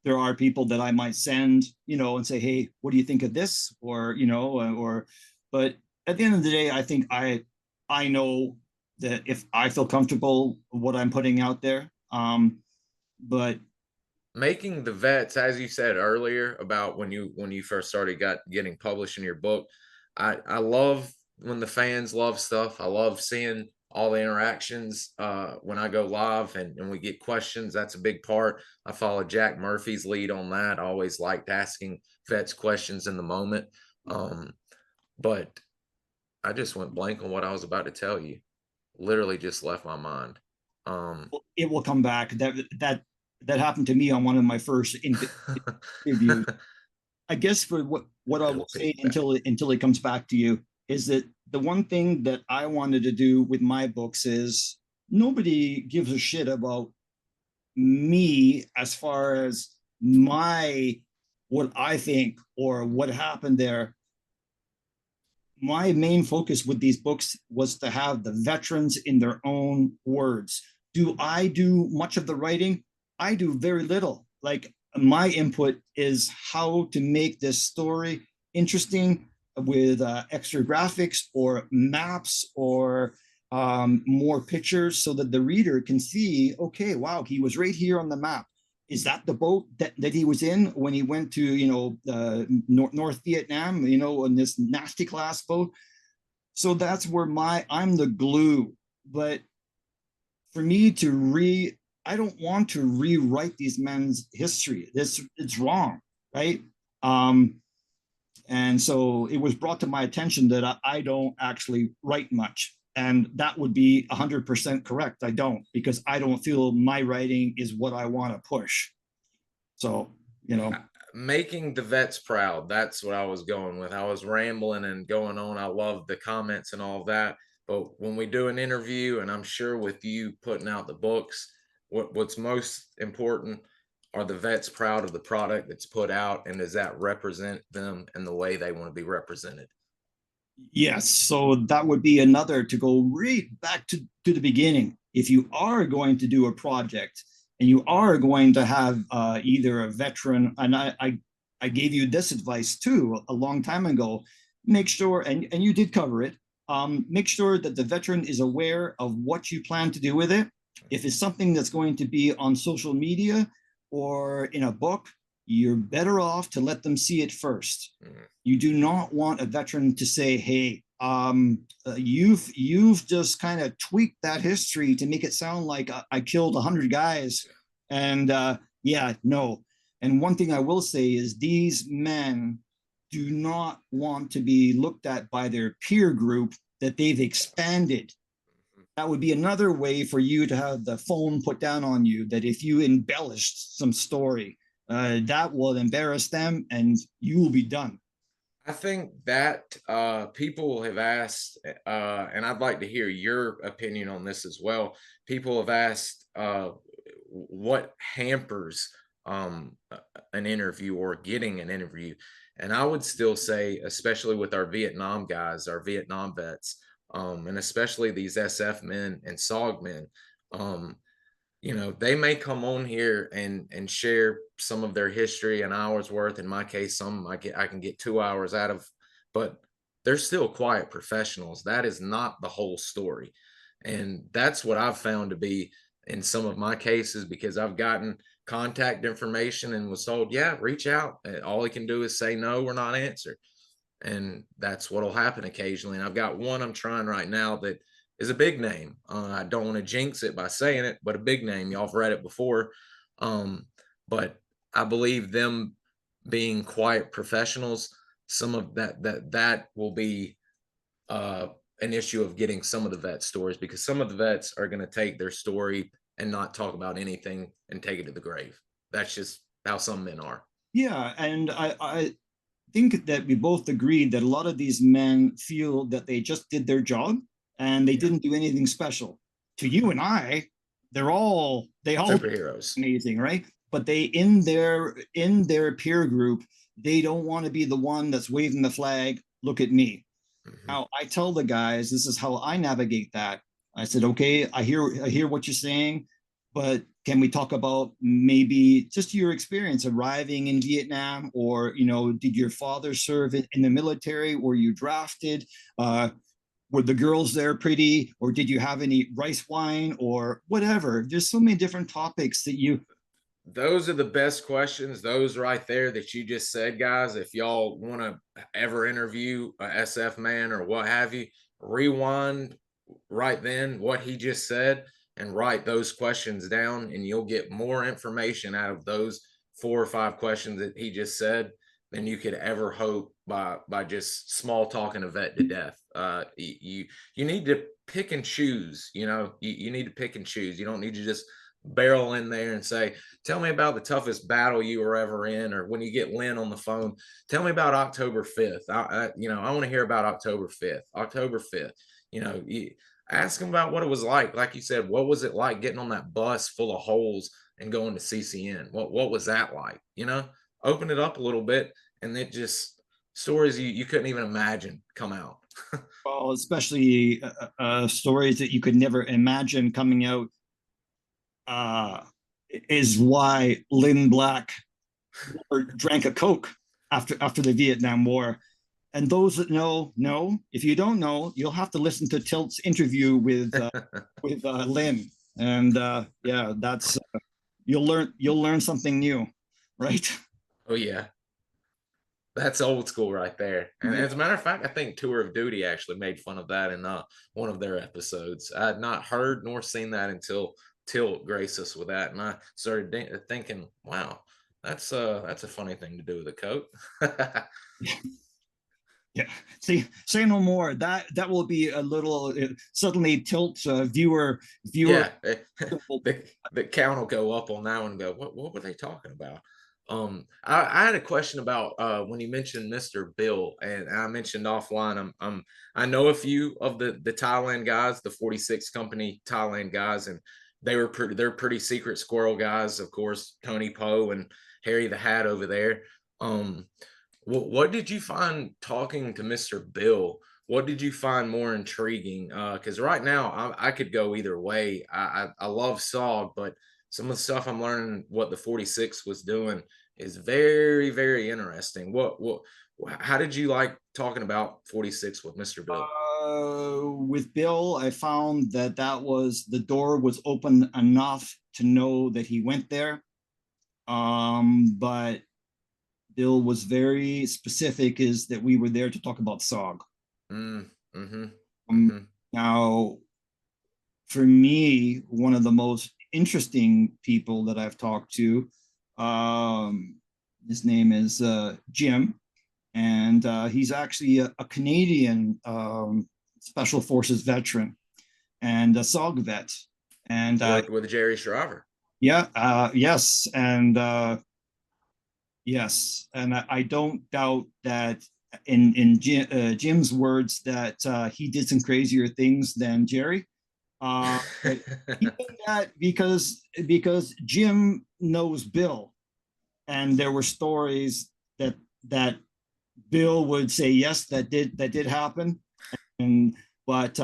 There are people that I might send, and say, "Hey, what do you think of this?" But at the end of the day, I think I know that if I feel comfortable with what I'm putting out there. But
making the vets, as you said earlier about when you first started getting published in your book, I love when the fans love stuff. I love seeing all the interactions when I go live and we get questions. That's a big part. I follow Jack Murphy's lead on that. I always liked asking vets questions in the moment. But I just went blank on what I was about to tell you. Literally just left my mind.
It will come back. That happened to me on one of my first interviews. I guess for what I will
It'll
say
piggyback.
until it comes back to you is that the one thing that I wanted to do with my books is nobody gives a shit about me as far as my what I think or what happened there. My main focus with these books was to have the veterans in their own words. Do I do much of the writing? I do very little. Like my input is how to make this story interesting with extra graphics or maps or more pictures so that the reader can see, okay, wow, he was right here on the map. Is that the boat that he was in when he went to, North Vietnam, on this nasty class boat? So that's where I'm the glue. But for me I don't want to rewrite these men's history. It's wrong, right? Um, and so it was brought to my attention that I don't actually write much. And that would be 100% correct. I don't, because I don't feel my writing is what I want to push. So,
Making the vets proud. That's what I was going with. I was rambling and going on. I love the comments and all of that. But when we do an interview, and I'm sure with you putting out the books, what's most important are the vets proud of the product that's put out, and does that represent them in the way they want to be represented?
yes. So that would be another to go right back to the beginning. If you are going to do a project and you are going to have either a veteran, and I gave you this advice too a long time ago, make sure, and you did cover it, make sure that the veteran is aware of what you plan to do with it. If it's something that's going to be on social media or in a book, you're better off to let them see it first.
Mhm.
You do not want a veteran to say, "Hey, you've just kind of tweaked that history to make it sound like I killed 100 guys," and yeah, no. And one thing I will say is these men do not want to be looked at by their peer group that they've expanded. That would be another way for you to have the phone put down on you, that if you embellished some story, that will embarrass them and you will be done.
I think that people have asked, and I'd like to hear your opinion on this as well. People have asked what hampers an interview or getting an interview. And I would still say, especially with our Vietnam guys, our Vietnam vets, and especially these SF men and SOG men, um, they may come on here and share some of their history an hour's worth. In my case, some I can get 2 hours out of, but they're still quiet professionals. That is not the whole story. And that's what I've found to be in some of my cases, because I've gotten contact information and was told, yeah, reach out. And all he can do is say no or not answer. And that's what'll happen occasionally. And I've got one I'm trying right now that is a big name. I don't want to jinx it by saying it, but a big name. Y'all have read it before. But I believe them being quiet professionals, some of that will be uh, an issue of getting some of the vet stories, because some of the vets are going to take their story and not talk about anything and take it to the grave. That's just how some men are.
Yeah, and I think that we both agreed that a lot of these men feel that they just did their job and they
Yeah.
didn't do anything special. To you and I, they all
Superheroes.
amazing, right? But they in their peer group, they don't want to be the one that's waving the flag. Look at me.
Mhm.
Now I tell the guys this is how I navigate that. I said, okay, I hear what you're saying, but can we talk about maybe just your experience arriving in Vietnam, or did your father serve in the military? Were you drafted? Were the girls there pretty, or did you have any rice wine or whatever? There's so many different topics that you.
Those are the best questions. Those right there that you just said, guys. If y'all want to ever interview a SF man or what have you, rewind right then what he just said and write those questions down, and you'll get more information out of those 4 or 5 questions that he just said than you could ever hope by just small talking a vet to death. You need to pick and choose. You need to pick and choose. You don't need to just barrel in there and say, "Tell me about the toughest battle you were ever in," or when you get Lynn on the phone, "Tell me about October 5th. I want to hear about October 5th. October 5th. You ask them about what it was like you said, what was it like getting on that bus full of holes and going to CCN? What was that like? Open it up a little bit, and it just stories you couldn't even imagine come out.
Well, especially stories that you could never imagine coming out, uh, is why Lynn Black drank a Coke after the Vietnam War. And those that know. If you don't know, you'll have to listen to Tilt's interview with Lynn. And yeah, that's you'll learn something new, right?
Oh yeah, that's old school right there. And
Yeah.
as a matter of fact, I think Tour of Duty actually made fun of that in one of their episodes. I had not heard nor seen that until Tilt graced us with that, and I started thinking, wow, that's a funny thing to do with a coat.
Yeah. See, say no more. That will be a little suddenly Tilt viewer.
Yeah, the count will go up on that one and go, what were they talking about? I had a question about when you mentioned Mr. Bill, and I mentioned offline. I know a few of the Thailand guys, the 46 company Thailand guys, and they're pretty secret squirrel guys, of course, Tony Poe and Harry the Hat over there. What did you find talking to Mr. Bill? What did you find more intriguing? Because right now I could go either way. I love SOG, but some of the stuff I'm learning what the 46 was doing is very, very interesting. How did you like talking about 46 with Mr. Bill?
With Bill, I found that was the door was open enough to know that he went there. But Bill was very specific, is that we were there to talk about SOG. Now, for me, one of the most interesting people that I've talked to, his name is Jim, and he's actually a Canadian Special Forces veteran and a SOG vet. And
worked with Jerry Shriver.
Yeah, yes, and yes, and I don't doubt that in Jim's words that he did some crazier things than Jerry. But he did that because Jim knows Bill, and there were stories that Bill would say yes, that did happen, and but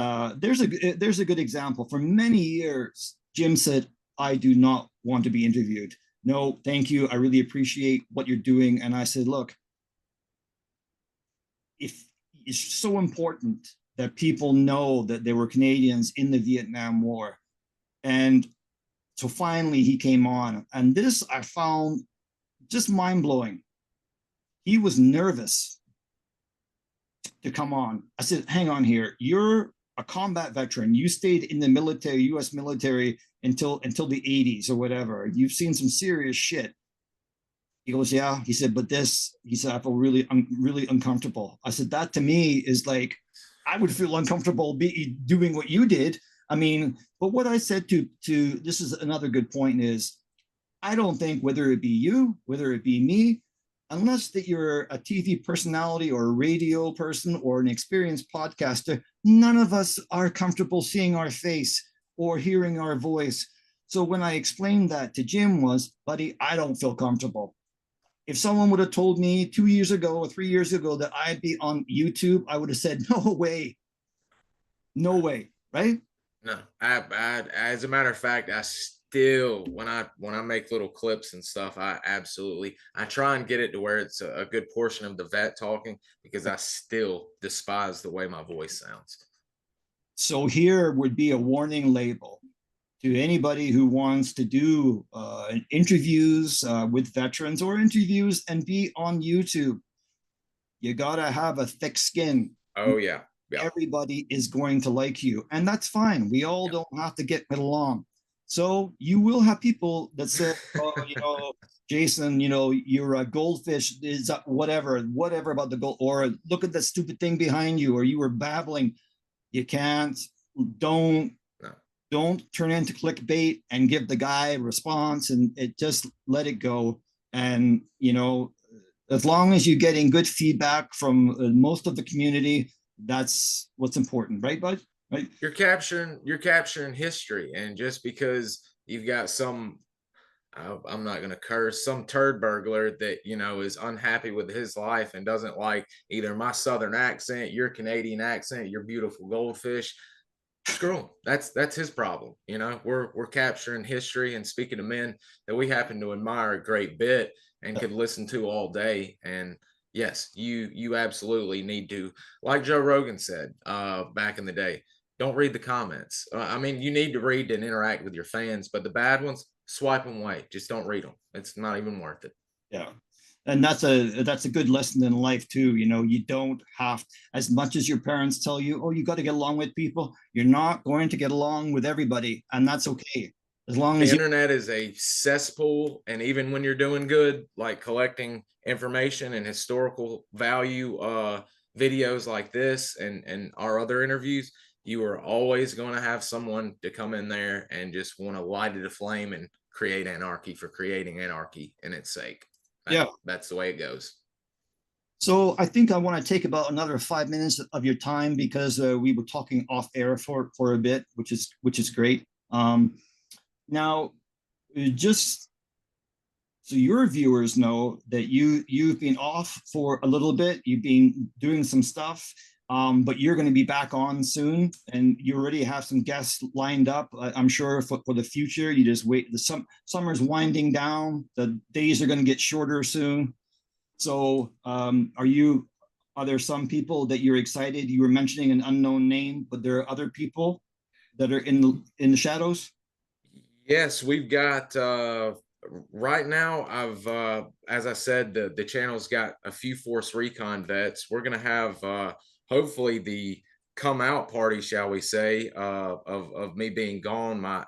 there's a good example. For many years, Jim said, "I do not want to be interviewed. No, thank you. I really appreciate what you're doing." And I said, "Look, if it's so important that people know that there were Canadians in the Vietnam War." And so finally he came on, and this I found just mind-blowing. He was nervous to come on. I said, "Hang on here. You're a combat veteran. You stayed in the military, US military until the 80s or whatever. You've seen some serious shit." He goes, "Yeah." He said, "But this," he said, "I feel really uncomfortable." I said, "That to me is like, I would feel uncomfortable doing what you did." I mean, but what I said to this is another good point, is I don't think whether it be you, whether it be me, unless that you're a TV personality or a radio person or an experienced podcaster, none of us are comfortable seeing our face or hearing our voice. So when I explained that to Jim was, "Buddy, I don't feel comfortable." If someone would have told me 2 years ago or 3 years ago that I'd be on YouTube, I would have said, "No way, no way," right?
No, as a matter of fact, I still when I make little clips and stuff, I try and get it to where it's a good portion of the vet talking, because I still despise the way my voice sounds.
So here would be a warning label to anybody who wants to do interviews with veterans or interviews and be on YouTube. You gotta have a thick skin.
Oh yeah. Yeah.
Everybody is going to like you, and that's fine. We all don't have to get along. So you will have people that say, oh, Jason, you're a goldfish is whatever about the gold, or look at that stupid thing behind you, or you were babbling. You can't, don't,
No.
don't turn into clickbait and give the guy a response, and just let it go. And, as long as you're getting good feedback from most of the community, that's what's important, right, Bud? Right?
You're capturing history, and just because you've got some, I'm not going to curse, some turd burglar that is unhappy with his life and doesn't like either my southern accent, your Canadian accent, your beautiful goldfish. Screw him. That's his problem. We're capturing history and speaking to men that we happen to admire a great bit and could listen to all day. And yes, you absolutely need to, like Joe Rogan said back in the day, don't read the comments. I mean, you need to read and interact with your fans, but the bad ones, swipe them away. Just don't read them. It's not even worth it.
Yeah. And that's a good lesson in life too. You don't have, as much as your parents tell you, oh, you got to get along with people, you're not going to get along with everybody, and that's okay. As long
The
as you
internet is a cesspool, and even when you're doing good, like collecting information and historical value videos like this and our other interviews, you are always going to have someone to come in there and just want to light it aflame and create anarchy for creating anarchy in its sake.
yeah.
That's the way it goes.
So I think I want to take about another 5 minutes of your time, because we were talking off air for a bit, which is great. Now, just so your viewers know that you've been off for a little bit, you've been doing some stuff, but you're going to be back on soon, and you already have some guests lined up. I'm sure for the future. You just wait. The summer's winding down. The days are going to get shorter soon. So, are there some people that you're excited? You were mentioning an unknown name, but there are other people that are in the shadows.
Yes, we've got right now. I've as I said, the channel's got a few Force Recon vets. We're gonna have hopefully the come out party, shall we say, of me being gone, my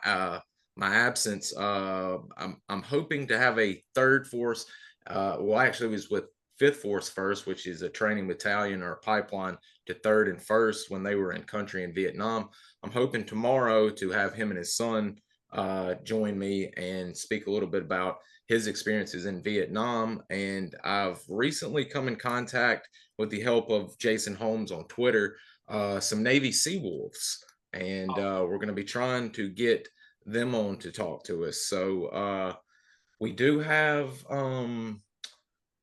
absence. I'm hoping to have a third force. Well, actually, it was with Fifth Force first, which is a training battalion or a pipeline to third and first when they were in country in Vietnam. I'm hoping tomorrow to have him and his son join me and speak a little bit about his experiences in Vietnam. And I've recently come in contact, with the help of Jason Holmes on Twitter, some Navy Sea Wolves. And we're going to be trying to get them on to talk to us. So we do have,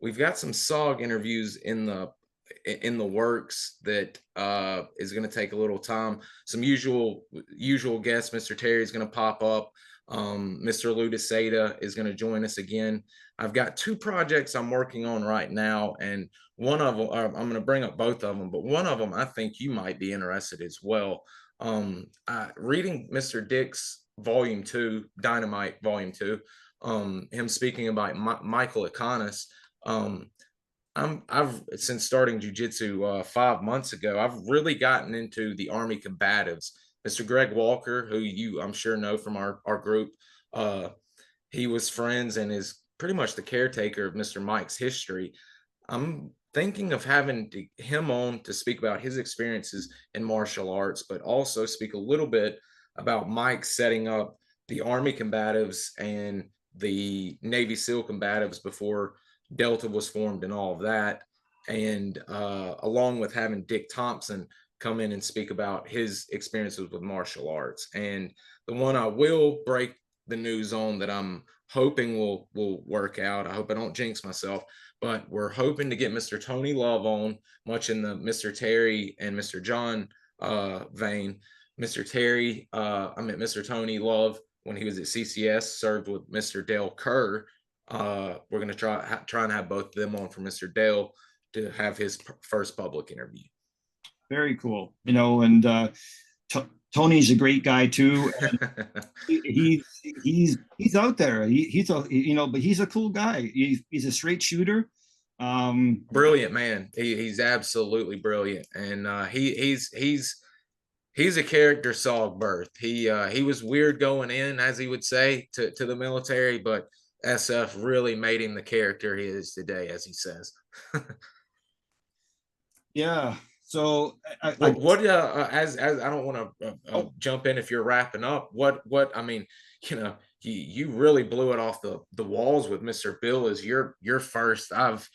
we've got some SOG interviews in the works that is going to take a little time. Some usual guests. Mr. Terry is going to pop up. Mr. Ludiceta is going to join us again. I've got two projects I'm working on right now, and one of them, I'm going to bring up both of them, but one of them I think you might be interested as well. Reading Mr. Dick's Volume 2, Dynamite Volume 2, him speaking about Michael Econis. I've since starting jujitsu 5 months ago, I've really gotten into the Army combatives. Mr. Greg Walker, who you I'm sure know from our group, he was friends and is pretty much the caretaker of Mr. Mike's history. I'm thinking of having him on to speak about his experiences in martial arts, but also speak a little bit about Mike setting up the Army combatives and the Navy SEAL combatives before Delta was formed and all of that. And along with having Dick Thompson come in and speak about his experiences with martial arts. And the one I will break the news on that I'm hoping will work out. I hope I don't jinx myself, but we're hoping to get Mr. Tony Love on, much in the Mr. Terry and Mr. John vein. Mr. Terry, I met Mr. Tony Love when he was at CCS, served with Mr. Dale Kerr. We're going to try and have both of them on for Mr. Dale to have his first public interview.
Very cool. And Tony's a great guy too. He's out there. He's but he's a cool guy. He's a straight shooter.
Brilliant man. He's absolutely brilliant, and he's a character SOG birth. He was weird going in, as he would say, to the military, but SF really made him the character he is today, as he says.
Yeah. So
What as I don't want to jump in if you're wrapping up. What I mean, you really blew it off the walls with Mr. Bill as your first. I've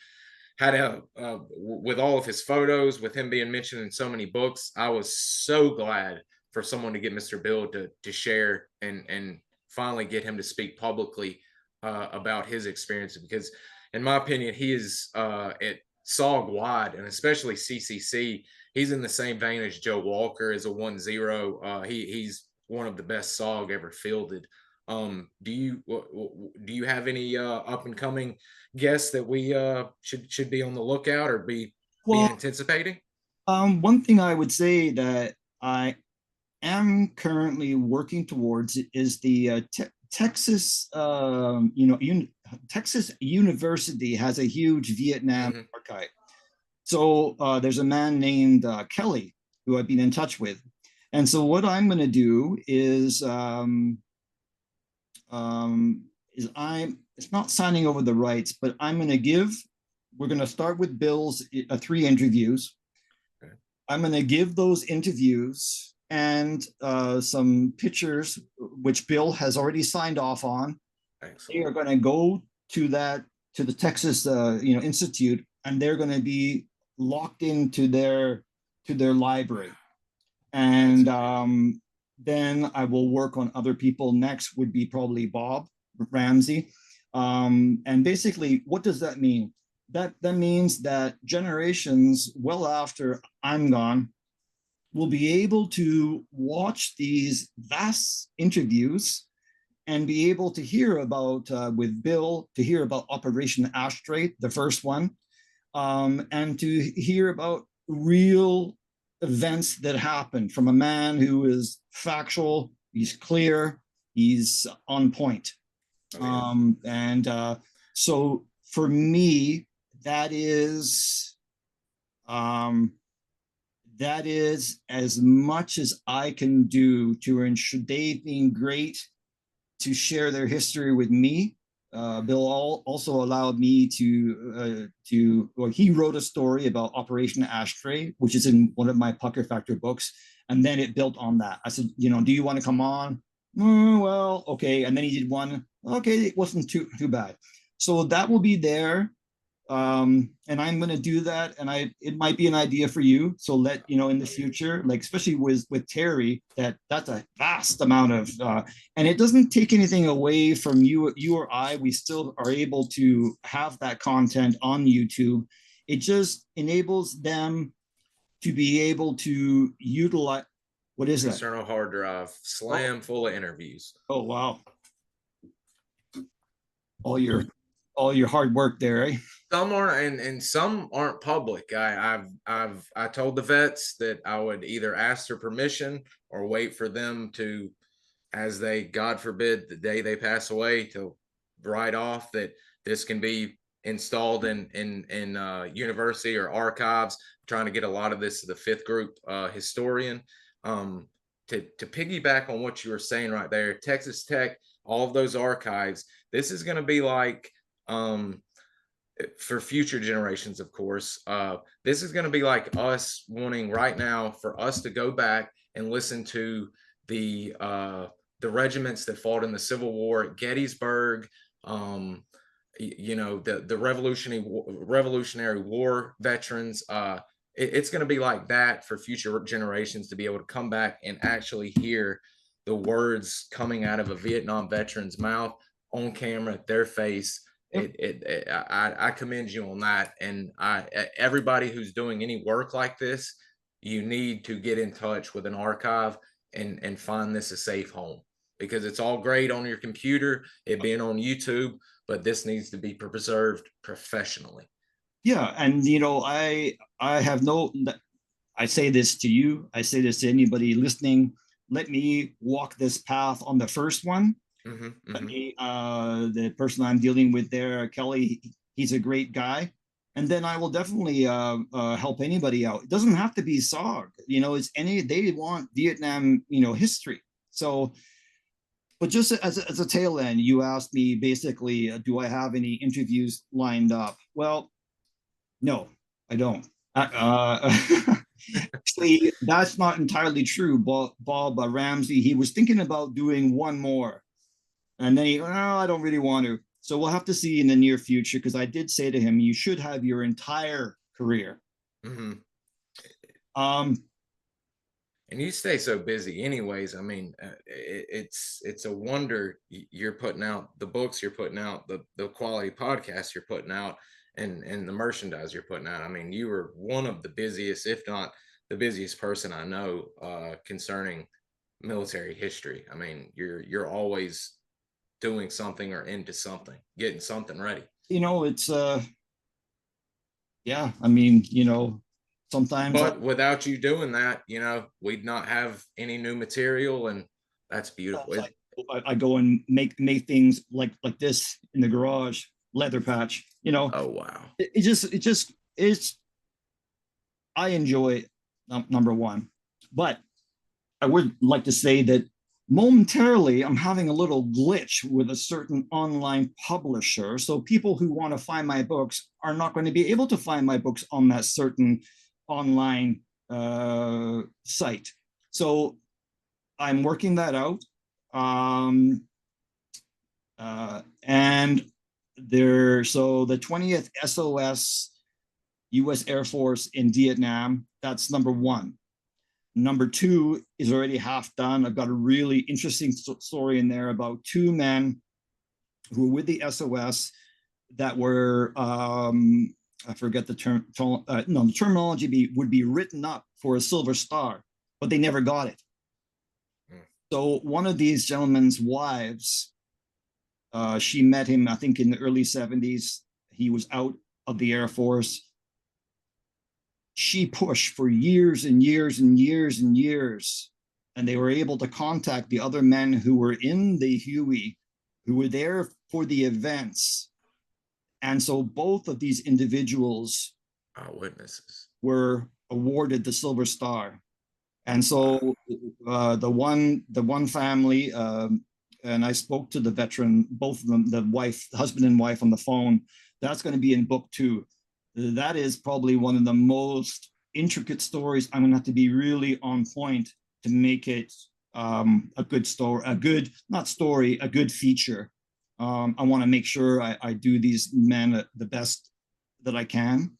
had with all of his photos, with him being mentioned in so many books. I was so glad for someone to get Mr. Bill to share and finally get him to speak publicly about his experience, because in my opinion he is at SOG wide, and especially CCC, he's in the same vein as Joe Walker as a 1-0. He's one of the best SOG ever fielded. Do you have any up and coming guests that we should be on the lookout or be anticipating?
One thing I would say that I am currently working towards is the Texas, Texas University has a huge Vietnam archive. So there's a man named Kelly who I've been in touch with. And so what I'm going to do is it's not signing over the rights, but we're going to start with Bill's 3 interviews. Okay. I'm going to give those interviews and some pictures, which Bill has already signed off on. Excellent. They are going to go to the Texas Institute, and they're going to be locked into their library. And then I will work on other people. Next would be probably Bob Ramsey. And basically, what does that mean? That means that generations well after I'm gone will be able to watch these vast interviews and be able to hear about, with Bill, to hear about Operation Ashtray, the first one, and to hear about real events that happened from a man who is factual, he's clear, he's on point. So for me, that is as much as I can do to ensure they've been great to share their history with me. Bill also allowed me he wrote a story about Operation Ashtray, which is in one of my Pucker Factor books. And then it built on that. I said, do you want to come on? Well, okay. And then he did one. Okay, it wasn't too bad. So that will be there. And I'm going to do that. And it might be an idea for you. So let, in the future, like, especially with Terry, that's a vast amount of, and it doesn't take anything away from you or I. We still are able to have that content on YouTube. It just enables them to be able to utilize, what is that?
External hard drive, full of interviews.
Oh, wow. All your hard work there, eh?
Some are, and some aren't public. I told the vets that I would either ask their permission or wait for them to, as they, God forbid, the day they pass away, to write off that this can be installed in university or archives. I'm trying to get a lot of this to the 5th group historian. To piggyback on what you were saying right there, Texas Tech, all of those archives, this is going to be like, for future generations, of course, this is going to be like us wanting right now for us to go back and listen to the regiments that fought in the Civil War at Gettysburg, the Revolutionary War veterans. It's going to be like that for future generations to be able to come back and actually hear the words coming out of a Vietnam veteran's mouth on camera, their face. I commend you on that. And everybody who's doing any work like this, you need to get in touch with an archive and find this a safe home, because it's all great on your computer, it being on YouTube, but this needs to be preserved professionally.
Yeah. And, I say this to you, I say this to anybody listening, let me walk this path on the first one. Let me, the person I'm dealing with there, Kelly, he's a great guy. and then I will definitely help anybody out. It doesn't have to be SOG, it's they want Vietnam, history. So, but just as a tail end, you asked me basically, do I have any interviews lined up? Well, no, I don't. Actually, that's not entirely true. Bob Ramsey, he was thinking about doing one more, and then I don't really want to. So we'll have to see in the near future, because I did say to him, you should have your entire career.
Mm-hmm.
Um,
And you stay so busy anyways. I mean, it's a wonder you're putting out the books, you're putting out the quality podcasts you're putting out, and the merchandise you're putting out. I mean, you were one of the busiest, if not the busiest person I know concerning military history. I mean, you're always doing something or into something, getting something ready.
it's yeah, I mean, sometimes
But without you doing that, we'd not have any new material, and that's beautiful.
I go and make things like this in the garage, leather patch.
Oh wow.
It's I enjoy it, number one, but I would like to say that momentarily I'm having a little glitch with a certain online publisher. So people who want to find my books are not going to be able to find my books on that certain online site. So I'm working that out. And so the 20th SOS US Air Force in Vietnam, that's number one. Number two is already half done. I've got a really interesting story in there about two men who were with the SOS that were, I forget the term, the terminology would be written up for a Silver Star, but they never got it. So one of these gentlemen's wives, she met him, I think, in the early 70s. He was out of the Air Force. She pushed for years and years and years and years, and they were able to contact the other men who were in the Huey, who were there for the events. And so both of these individuals
Witnesses
were awarded the Silver Star. And so the one family, and I spoke to the veteran, both of them, the husband and wife, on the phone. That's going to be in book 2. That is probably one of the most intricate stories. I'm going to have to be really on point to make it a good story, a good feature. I want to make sure I do these men the best that I can.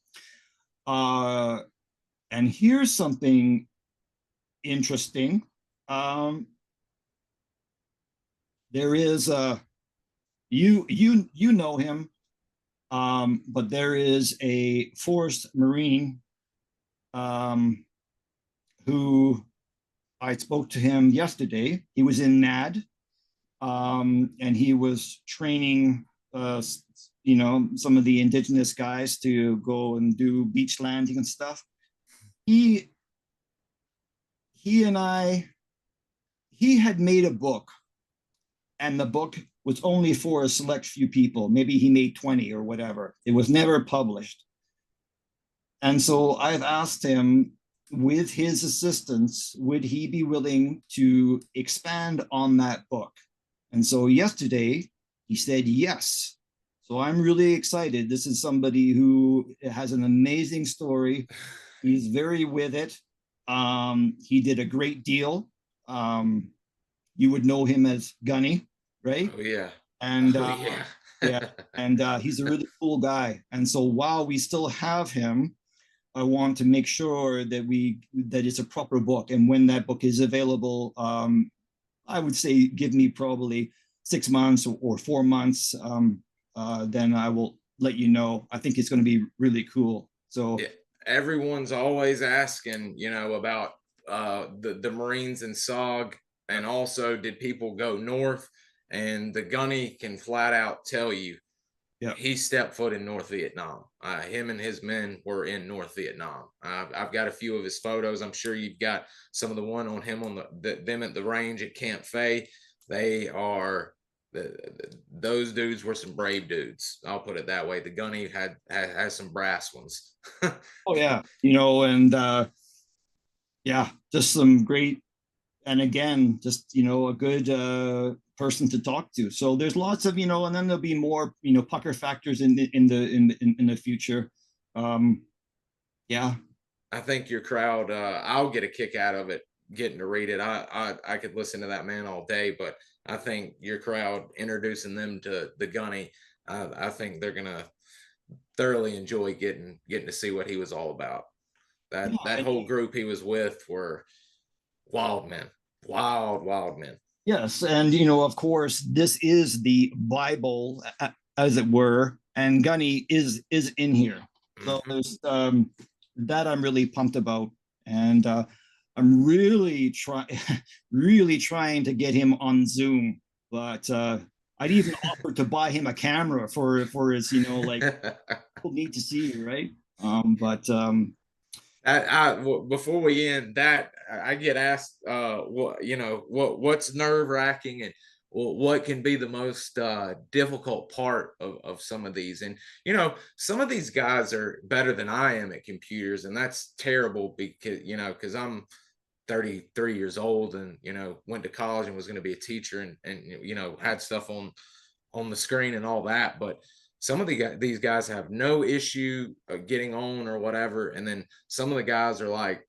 And here's something interesting. There is you know him. But there is a forest Marine who I spoke to him yesterday. He was in NAD, and he was training, some of the indigenous guys to go and do beach landing and stuff. He had made a book, and the book was only for a select few people. Maybe he made 20 or whatever. It was never published. And so I've asked him, with his assistance, would he be willing to expand on that book? And so yesterday he said yes. So I'm really excited. This is somebody who has an amazing story. He's very with it. He did a great deal. You would know him as Gunny, right?
Oh yeah.
And
yeah.
yeah, and he's a really cool guy. And so while we still have him, I want to make sure that it's a proper book. And when that book is available, I would say give me probably 6 months or 4 months. Then I will let you know. I think it's going to be really cool. So
yeah. Everyone's always asking, about the Marines and SOG, and also did people go north? And the Gunny can flat out tell you,
yeah,
he stepped foot in North Vietnam. Him and his men were in North Vietnam. I've got a few of his photos. I'm sure you've got some of the one on him on them at the range at Camp Fay. They are those dudes were some brave dudes. I'll put it that way. The gunny had some brass ones.
Oh yeah, and yeah, just some great, and again, just a good person to talk to. So there's lots of, and then there'll be more, pucker factors in the future. Yeah.
I think your crowd, I'll get a kick out of it getting to read it. I could listen to that man all day, but I think your crowd introducing them to the gunny, I think they're gonna thoroughly enjoy getting to see what he was all about. That
Yeah,
whole group he was with were wild men, wild men.
yes, and of course, this is the Bible, as it were, and Gunny is in here. So
Mm-hmm.
there's that I'm really pumped about, and I'm really trying to get him on Zoom, but I'd even offered to buy him a camera for his, like, people need to see you, right? But
Before we end that, I get asked, what's nerve wracking and what can be the most difficult part of some of these. And some of these guys are better than I am at computers, and that's terrible because I'm 33 years old and went to college and was going to be a teacher and had stuff on the screen and all that. But some of these guys have no issue getting on or whatever, and then some of the guys are like,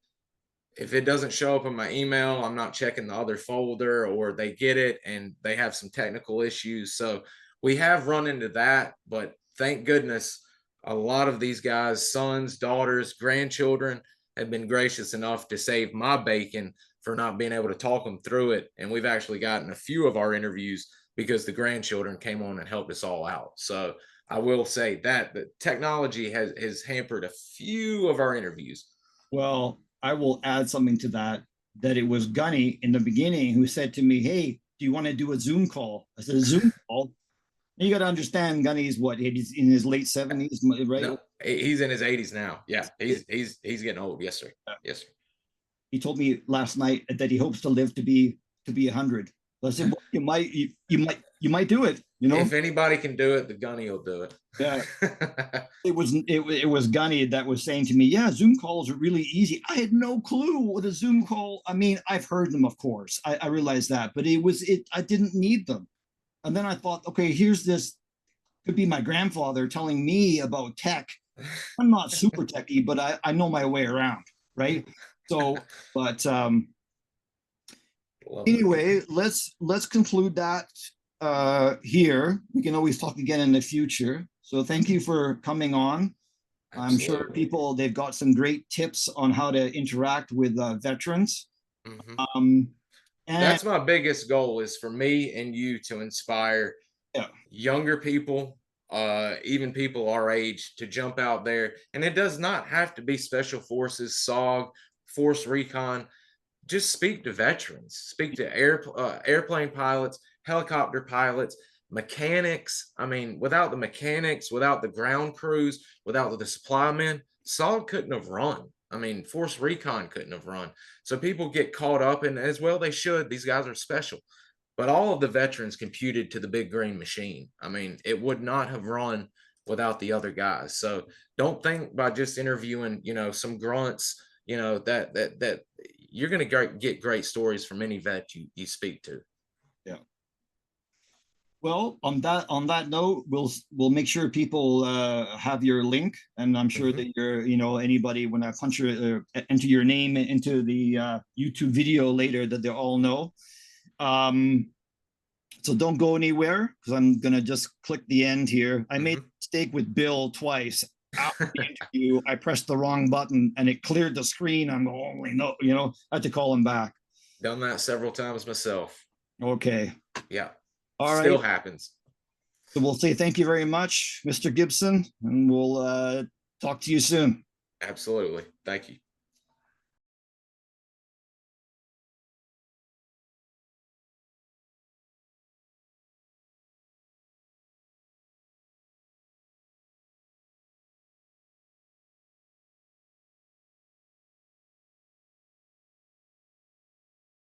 if it doesn't show up in my email, I'm not checking the other folder, or they get it and they have some technical issues. So we have run into that, but thank goodness a lot of these guys, sons, daughters, grandchildren, have been gracious enough to save my bacon for not being able to talk them through it. And we've actually gotten a few of our interviews because the grandchildren came on and helped us all out. So I will say that the technology has hampered a few of our interviews.
well, I will add something to that. That it was Gunny in the beginning who said to me, "Hey, do you want to do a Zoom call?" I said, "A Zoom call." You got to understand, Gunny's what? He's in his late 70s, right?
No, he's in his 80s now. Yeah, he's getting old. Yes, sir. Yes, sir.
He told me last night that he hopes to live to be 100. So I said, well, you might do it.
If anybody can do it, the gunny will do it.
Yeah. It was Gunny that was saying to me, "Yeah, Zoom calls are really easy." I had no clue what a Zoom call. I mean, I've heard them, of course. I realized that, but I didn't need them. And then I thought, okay, here's this, could be my grandfather telling me about tech. I'm not super techy, but I know my way around, right? So, but anyway, let's conclude that here. We can always talk again in the future. So thank you for coming on. I'm sure people, they've got some great tips on how to interact with veterans.
Mm-hmm.
And
that's my biggest goal, is for me and you to inspire younger people, even people our age, to jump out there. And it does not have to be special forces, SOG, force recon. Just speak to veterans, speak to airplane pilots, helicopter pilots, mechanics. I mean, without the mechanics, without the ground crews, without the supply men, SOG couldn't have run. I mean, force recon couldn't have run. So people get caught up, and as well they should. These guys are special. But all of the veterans computed to the big green machine. I mean, it would not have run without the other guys. So don't think by just interviewing, some grunts, that you're going to get great stories from any vet you speak to.
Yeah. Well, on that note, we'll make sure people have your link, and I'm sure that you're, anybody, when I punch enter your name into the YouTube video later, that they all know. So don't go anywhere, because I'm gonna just click the end here. I made a mistake with Bill twice. After the interview, I pressed the wrong button and it cleared the screen. I'm only I had to call him back.
Done that several times myself.
Okay.
Yeah.
All
Still
right.
happens.
So we'll say thank you very much, Mr. Gibson, and we'll talk to you soon.
Absolutely. Thank you.